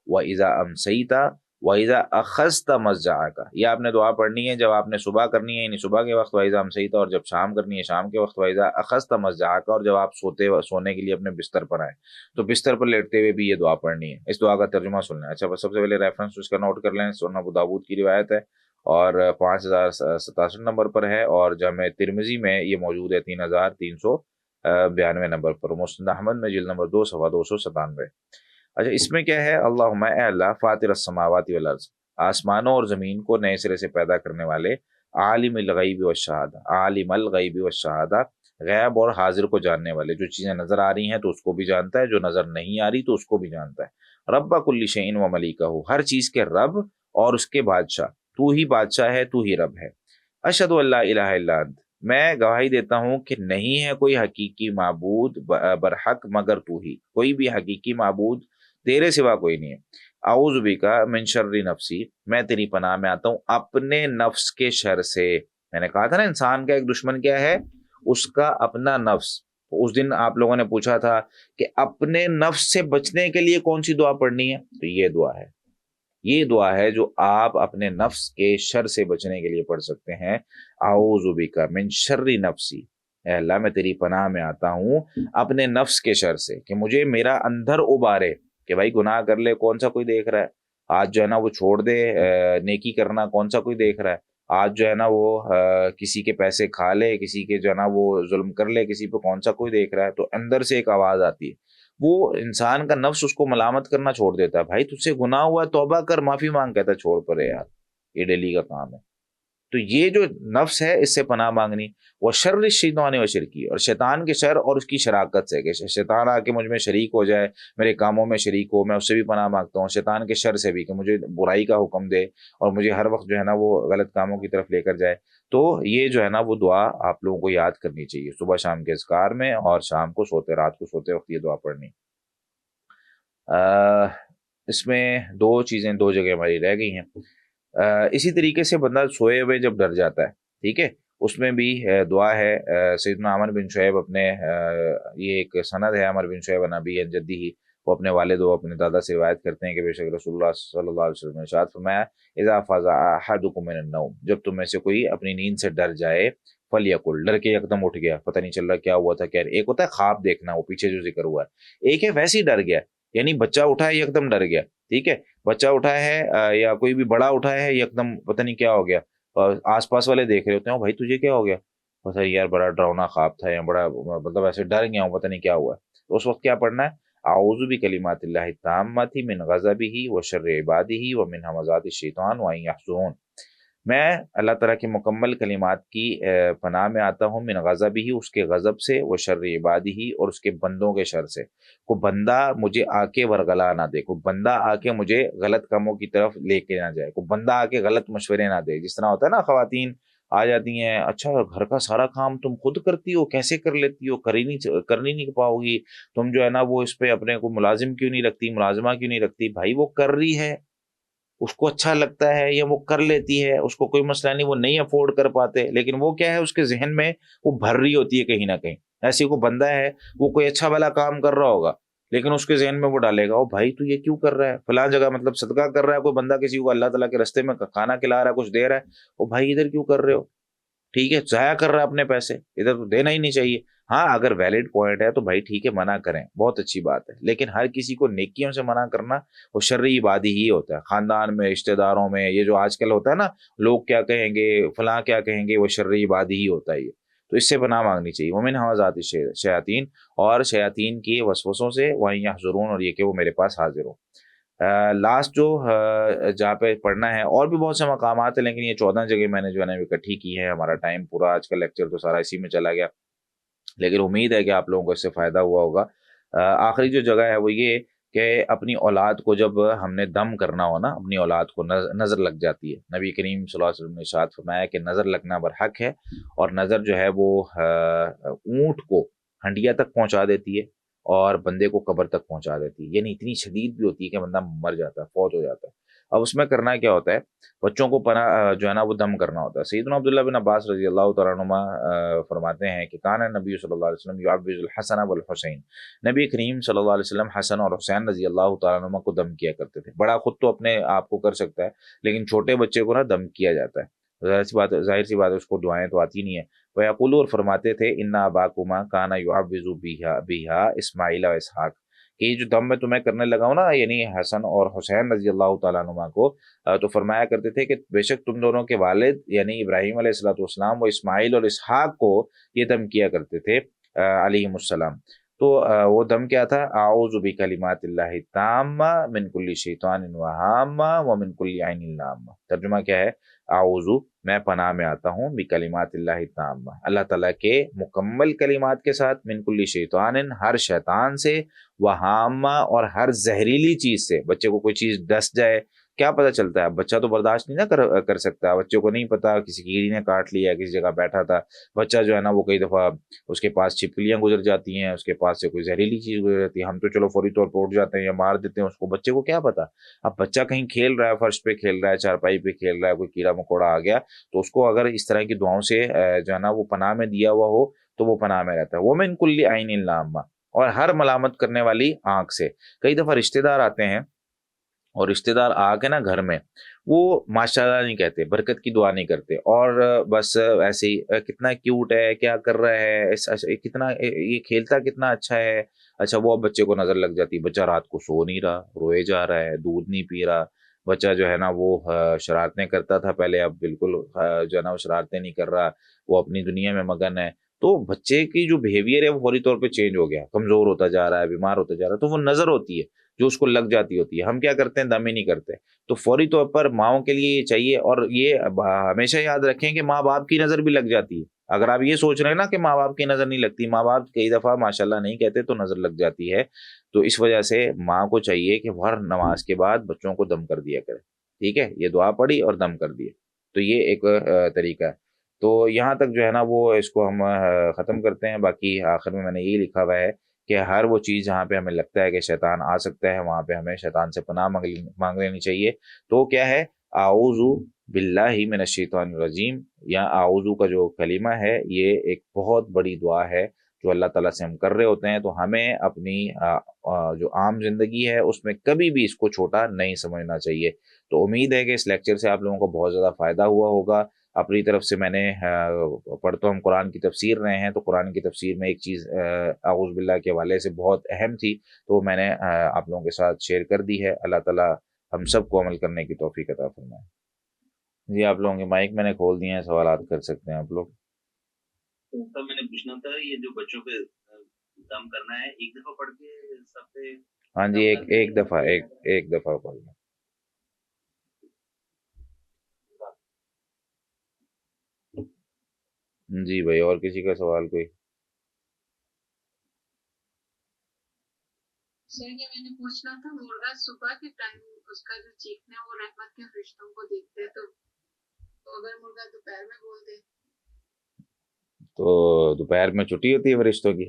واذا امسیت واذا اخذت مضجعک، یہ آپ نے دعا پڑھنی ہے جب آپ نے صبح کرنی ہے یعنی صبح کے وقت، واذا امسیت، اور جب شام کرنی ہے شام کے وقت، واذا اخذت مضجعک، اور جب آپ سونے کے لیے اپنے بستر پر آئیں تو بستر پر لیٹتے ہوئے بھی یہ دعا پڑھنی ہے۔ اس دعا کا ترجمہ سننا ہے۔ اچھا، بس سب سے پہلے ریفرنس اس کا نوٹ کر لیں، سنن ابو داؤد کی روایت ہے اور 5067 نمبر پر ہے، اور جامع ترمذی میں یہ موجود ہے 3392 نمبر پر، مسند احمد میں جلد نمبر 2 صفحہ 297۔ اچھا، اس میں کیا ہے، اللہم، اے اللہ، فاطر السماوات والارض، آسمانوں اور زمین کو نئے سرے سے پیدا کرنے والے، عالم الغیب والشہادہ، عالم الغیب والشہادہ، غیب اور حاضر کو جاننے والے، جو چیزیں نظر آ رہی ہیں تو اس کو بھی جانتا ہے، جو نظر نہیں آ رہی تو اس کو بھی جانتا ہے، رب کل شیء وملیکہ، ہر چیز کے رب اور اس کے بادشاہ، تو ہی بادشاہ ہے، تو ہی رب ہے، اشہد ان لا الہ الا انت، میں گواہی دیتا ہوں کہ نہیں ہے کوئی حقیقی معبود برحق مگر تو ہی، کوئی بھی حقیقی معبود تیرے سوا کوئی نہیں ہے، اعوذ بک من شر نفسی، میں تیری پناہ میں آتا ہوں اپنے نفس کے شر سے۔ میں نے کہا تھا نا انسان کا ایک دشمن کیا ہے، اس کا اپنا نفس۔ اس دن آپ لوگوں نے پوچھا تھا کہ اپنے نفس سے بچنے کے لیے کون سی دعا پڑھنی ہے، تو یہ دعا ہے، یہ دعا ہے جو آپ اپنے نفس کے شر سے بچنے کے لیے پڑھ سکتے ہیں، اعوذ بک من شر نفسی، اے اللہ میں تیری پناہ میں آتا ہوں اپنے نفس کے شر سے، کہ مجھے میرا اندر ابارے کہ بھائی گناہ کر لے کون سا کوئی دیکھ رہا ہے، آج جو ہے نا وہ چھوڑ دے، نیکی کرنا کون سا کوئی دیکھ رہا ہے، آج جو ہے نا وہ کسی کے پیسے کھا لے، کسی کے جو ہے نا وہ ظلم کر لے، کسی پہ کون سا کوئی دیکھ رہا ہے، تو اندر سے ایک آواز آتی ہے، وہ انسان کا نفس اس کو ملامت کرنا چھوڑ دیتا ہے، بھائی تجھ سے گناہ ہوا ہے، توبہ کر، معافی مانگ، کہتا ہے چھوڑ پرے یار، یہ ڈیلی کا کام ہے۔ تو یہ جو نفس ہے اس سے پناہ مانگنی، وہ شر الشیطان و شرکی، اور شیطان کے شر اور اس کی شراکت سے، کہ شیطان آ کے مجھ میں شریک ہو جائے، میرے کاموں میں شریک ہو، میں اس سے بھی پناہ مانگتا ہوں، شیطان کے شر سے بھی کہ مجھے برائی کا حکم دے اور مجھے ہر وقت جو ہے نا وہ غلط کاموں کی طرف لے کر جائے۔ تو یہ جو ہے نا وہ دعا آپ لوگوں کو یاد کرنی چاہیے صبح شام کے اذکار میں، اور شام کو سوتے، رات کو سوتے وقت یہ دعا پڑھنی۔ اس میں 2 چیزیں 2 جگہ ہماری رہ گئی ہیں۔ اسی طریقے سے بندہ سوئے ہوئے جب ڈر جاتا ہے، ٹھیک ہے، اس میں بھی دعا ہے۔ سیدنا عمر بن شعیب اپنے یہ ایک سند ہے، عمر بن شعیب عن ابی عن جدہ، وہ اپنے والد و اپنے دادا سے روایت کرتے ہیں کہ بے شک رسول اللہ صلی اللہ علیہ وسلم نے ارشاد فرمایا، اذا فزع احدکم من النوم، جب تم میں سے کوئی اپنی نیند سے ڈر جائے، فلیقل، ڈر کے یکدم اٹھ گیا، پتہ نہیں چل رہا کیا ہوا تھا، کیا ایک ہوتا ہے خواب دیکھنا، وہ پیچھے جو ذکر ہوا ہے، ایک ہے ویسے ہی ڈر گیا، یعنی بچہ اٹھا ہے یکدم ڈر گیا، ٹھیک ہے، بچہ اٹھا ہے یا کوئی بھی بڑا اٹھا ہے ایک دم پتہ نہیں کیا ہو گیا، اور آس پاس والے دیکھ رہے ہوتے ہیں بھائی تجھے کیا ہو گیا، پتہ یار بڑا ڈراؤنا خواب تھا یا بڑا مطلب ایسے ڈر گیا ہوں پتہ نہیں کیا ہوا ہے، تو اس وقت کیا پڑھنا ہے، اعوذ بکلمات اللہ التامۃ من غضبہ وشر عبادہ ومن همزات الشیطان وان یحضرون، میں اللہ تعالیٰ کے مکمل کلمات کی پناہ میں آتا ہوں، من غضب ہی، اس کے غضب سے، وہ شر عبادی ہی، اور اس کے بندوں کے شر سے، کو بندہ مجھے آ کے ورگلا نہ دے، کو بندہ آ کے مجھے غلط کاموں کی طرف لے کے نہ جائے، کو بندہ آ کے غلط مشورے نہ دے، جس طرح ہوتا ہے نا خواتین آ جاتی ہیں، اچھا گھر کا سارا کام تم خود کرتی ہو، کیسے کر لیتی ہو، کرنی نہیں پاؤ گی تم، جو ہے نا وہ اس پہ اپنے کو ملازم کیوں نہیں رکھتی، ملازمہ کیوں نہیں رکھتی، بھائی وہ کر رہی ہے، اس کو اچھا لگتا ہے یا وہ کر لیتی ہے، اس کو کوئی مسئلہ نہیں، وہ نہیں افورڈ کر پاتے، لیکن وہ کیا ہے اس کے ذہن میں وہ بھر رہی ہوتی ہے کہیں نہ کہیں، ایسی کو بندہ ہے وہ کوئی اچھا بھلا کام کر رہا ہوگا لیکن اس کے ذہن میں وہ ڈالے گا، او بھائی تو یہ کیوں کر رہا ہے فلاں جگہ، مطلب صدقہ کر رہا ہے کوئی بندہ کسی کو اللہ تعالیٰ کے رستے میں کھانا کھلا رہا ہے کچھ دے رہا ہے، او بھائی ادھر کیوں کر رہے ہو، ٹھیک ہے ضائع کر رہا ہے اپنے پیسے، ادھر تو دینا ہی نہیں چاہیے، ہاں اگر ویلڈ پوائنٹ ہے تو بھائی ٹھیک ہے منع کریں، بہت اچھی بات ہے، لیکن ہر کسی کو نیکیوں سے منع کرنا وہ شرعی عبادی ہی ہوتا ہے، خاندان میں رشتہ داروں میں یہ جو آج کل ہوتا ہے نا لوگ کیا کہیں گے فلاں کیا کہیں گے، وہ شرعی عبادی ہی ہوتا ہے یہ، تو اس سے پناہ مانگنی چاہیے، ومن همزات الشیاطین، اور شیاطین کی وسوسوں سے، وَإِن يَحْضُرُونَ، اور یہ کہ وہ میرے پاس حاضر ہوں۔ لاسٹ جو جہاں پہ پڑھنا ہے اور بھی بہت سے مقامات ہیں لیکن یہ 14 جگہ میں نے جو ہے نا اکٹھی کی ہے، ہمارا ٹائم پورا آج کا لیکچر تو سارا اسی میں چلا گیا، لیکن امید ہے کہ آپ لوگوں کو اس سے فائدہ ہوا ہوگا۔ آخری جو جگہ ہے وہ یہ کہ اپنی اولاد کو جب ہم نے دم کرنا ہو نا، اپنی اولاد کو نظر لگ جاتی ہے، نبی کریم صلی اللہ علیہ وسلم نے ارشاد فرمایا کہ نظر لگنا برحق ہے، اور نظر جو ہے وہ اونٹ کو ہنڈیا تک پہنچا دیتی ہے اور بندے کو قبر تک پہنچا دیتی ہے، یعنی اتنی شدید بھی ہوتی ہے کہ بندہ مر جاتا ہے، فوت ہو جاتا ہے۔ اب اس میں کرنا کیا ہوتا ہے، بچوں کو پناہ جو ہے نا وہ دم کرنا ہوتا ہے۔ سیدنا عبداللہ بن عباس رضی اللہ تعالیٰ عنہما فرماتے ہیں کہ کان نبی صلی اللہ علیہ وسلم یعوذ الحسن والحسین، نبی کریم صلی اللہ علیہ وسلم حسن اور حسین رضی اللہ تعالیٰ عنہما کو دم کیا کرتے تھے، بڑا خود تو اپنے آپ کو کر سکتا ہے لیکن چھوٹے بچے کو نا دم کیا جاتا ہے، ظاہر سی بات ہے اس کو دعائیں تو آتی نہیں ہے، ویقول، اور فرماتے تھے ان اباکما کان یعوذ بہا اسماعیل و اسحاق، کہ یہ جو دم میں تمہیں کرنے لگا ہوں نا یعنی حسن اور حسین رضی اللہ تعالیٰ عنہما کو، تو فرمایا کرتے تھے کہ بے شک تم دونوں کے والد یعنی ابراہیم علیہ الصلوۃ والسلام وہ اسماعیل اور اسحاق کو یہ دم کیا کرتے تھے علیہم السلام، تو وہ دم کیا تھا، اعوذ بکلمات اللہ التامہ من کل شیطان وہامہ ومن کل عین لامہ، ترجمہ کیا ہے، اعوذ، میں پناہ میں آتا ہوں، بکلمات اللہ التامہ، اللہ تعالیٰ کے مکمل کلمات کے ساتھ، من کل شیطان، ہر شیطان سے، وہامہ، اور ہر زہریلی چیز سے، بچے کو کوئی چیز ڈس جائے کیا پتہ چلتا ہے، بچہ تو برداشت نہیں نہ کر سکتا، بچوں کو نہیں پتا کسی کیڑی نے کاٹ لیا، کسی جگہ بیٹھا تھا بچہ جو ہے نا وہ کئی دفعہ اس کے پاس چھپکلیاں گزر جاتی ہیں، اس کے پاس سے کوئی زہریلی چیز گزر جاتی ہے، ہم تو چلو فوری طور پر اٹھ جاتے ہیں یا مار دیتے ہیں اس کو، بچے کو کیا پتا، اب بچہ کہیں کھیل رہا ہے، فرش پہ کھیل رہا ہے، چارپائی پہ کھیل رہا ہے، کوئی کیڑا مکوڑا آ گیا تو اس کو اگر اس طرح کی دعاؤں سے جو ہے نا وہ پناہ میں دیا ہوا ہو تو وہ پناہ میں رہتا ہے، وہ من کل عین لامہ، اور ہر ملامت کرنے والی آنکھ سے، کئی دفعہ رشتہ دار آتے ہیں اور رشتہ دار آ کے نا گھر میں وہ ماشاء اللہ نہیں کہتے، برکت کی دعا نہیں کرتے، اور بس ایسے ہی کتنا کیوٹ ہے، کیا کر رہا ہے، کتنا یہ کھیلتا کتنا اچھا ہے، اچھا وہ اب بچے کو نظر لگ جاتی، بچہ رات کو سو نہیں رہا، روئے جا رہا ہے، دودھ نہیں پی رہا، بچہ جو ہے نا وہ شرارتیں کرتا تھا پہلے، اب بالکل جو ہے نا وہ شرارتیں نہیں کر رہا، وہ اپنی دنیا میں مگن ہے، تو بچے کی جو بیہیویئر ہے وہ فوری طور پہ چینج ہو گیا، کمزور ہوتا جا رہا ہے، بیمار ہوتا جا رہا ہے، تو وہ نظر ہوتی ہے جو اس کو لگ جاتی ہوتی ہے، ہم کیا کرتے ہیں دم ہی نہیں کرتے، تو فوری طور پر ماؤں کے لیے یہ چاہیے، اور یہ ہمیشہ یاد رکھیں کہ ماں باپ کی نظر بھی لگ جاتی ہے، اگر آپ یہ سوچ رہے ہیں نا کہ ماں باپ کی نظر نہیں لگتی، ماں باپ کئی دفعہ ماشاءاللہ نہیں کہتے تو نظر لگ جاتی ہے، تو اس وجہ سے ماں کو چاہیے کہ ہر نماز کے بعد بچوں کو دم کر دیا کرے، ٹھیک ہے، یہ دعا پڑھی اور دم کر دیے، تو یہ ایک طریقہ ہے، تو یہاں تک جو ہے نا وہ اس کو ہم ختم کرتے ہیں، باقی آخر میں نے یہی لکھا ہوا ہے کہ ہر وہ چیز جہاں پہ ہمیں لگتا ہے کہ شیطان آ سکتا ہے وہاں پہ ہمیں شیطان سے پناہ مانگ لینی چاہیے، تو کیا ہے، اعوذ باللہ من الشیطان الرجیم، یا اعوذ کا جو کلمہ ہے یہ ایک بہت بڑی دعا ہے جو اللہ تعالیٰ سے ہم کر رہے ہوتے ہیں، تو ہمیں اپنی جو عام زندگی ہے اس میں کبھی بھی اس کو چھوٹا نہیں سمجھنا چاہیے، تو امید ہے کہ اس لیکچر سے آپ لوگوں کو بہت زیادہ فائدہ ہوا ہوگا، اپنی طرف سے میں نے پڑھتا ہم قرآن کی تفسیر رہے ہیں، تو قرآن کی تفسیر میں ایک چیز اعوذ باللہ کے حوالے سے بہت اہم تھی، تو میں نے آپ لوگوں کے ساتھ شیئر کر دی ہے، اللہ تعالیٰ ہم سب کو عمل کرنے کی توفیق عطا فرمائے۔ جی آپ لوگوں کے مائک میں نے کھول دیے ہیں، سوالات کر سکتے ہیں آپ لوگ۔ میں نے پوچھنا تھا یہ جو بچوں پہ دم کرنا ہے ایک دفعہ پڑھ کے سب پہ؟ ہاں جی، ایک دفعہ پڑھ لیں۔ جی بھائی، اور کسی کا سوال کوئی؟ سر یہ میں نے پوچھنا تھا، مرغا صبح کے ٹائم اس کا جو چیخنا ہے وہ رحمت کے فرشتوں کو دیکھتے ہیں، تو اگر مرغا دوپہر میں بول دے تو دوپہر میں چھٹی ہوتی ہے فرشتوں کی؟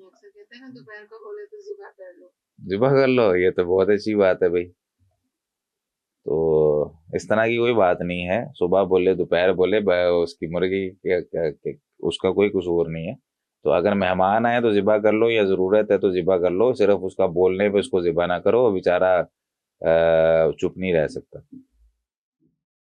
اکثر کہتے ہیں نا دوپہر کو بولے تو ذبح کر لو۔ ذبح کر لو، یہ تو بہت اچھی بات ہے بھائی۔ تو اس طرح کی کوئی بات نہیں ہے، صبح بولے دوپہر بولے اس کی مرغی اس کا کوئی قصور نہیں ہے۔ تو اگر مہمان آئے تو ذبح کر لو، یا ضرورت ہے تو ذبح کر لو، صرف اس کا بولنے پہ اس کو ذبح نہ کرو، بیچارہ چپ نہیں رہ سکتا۔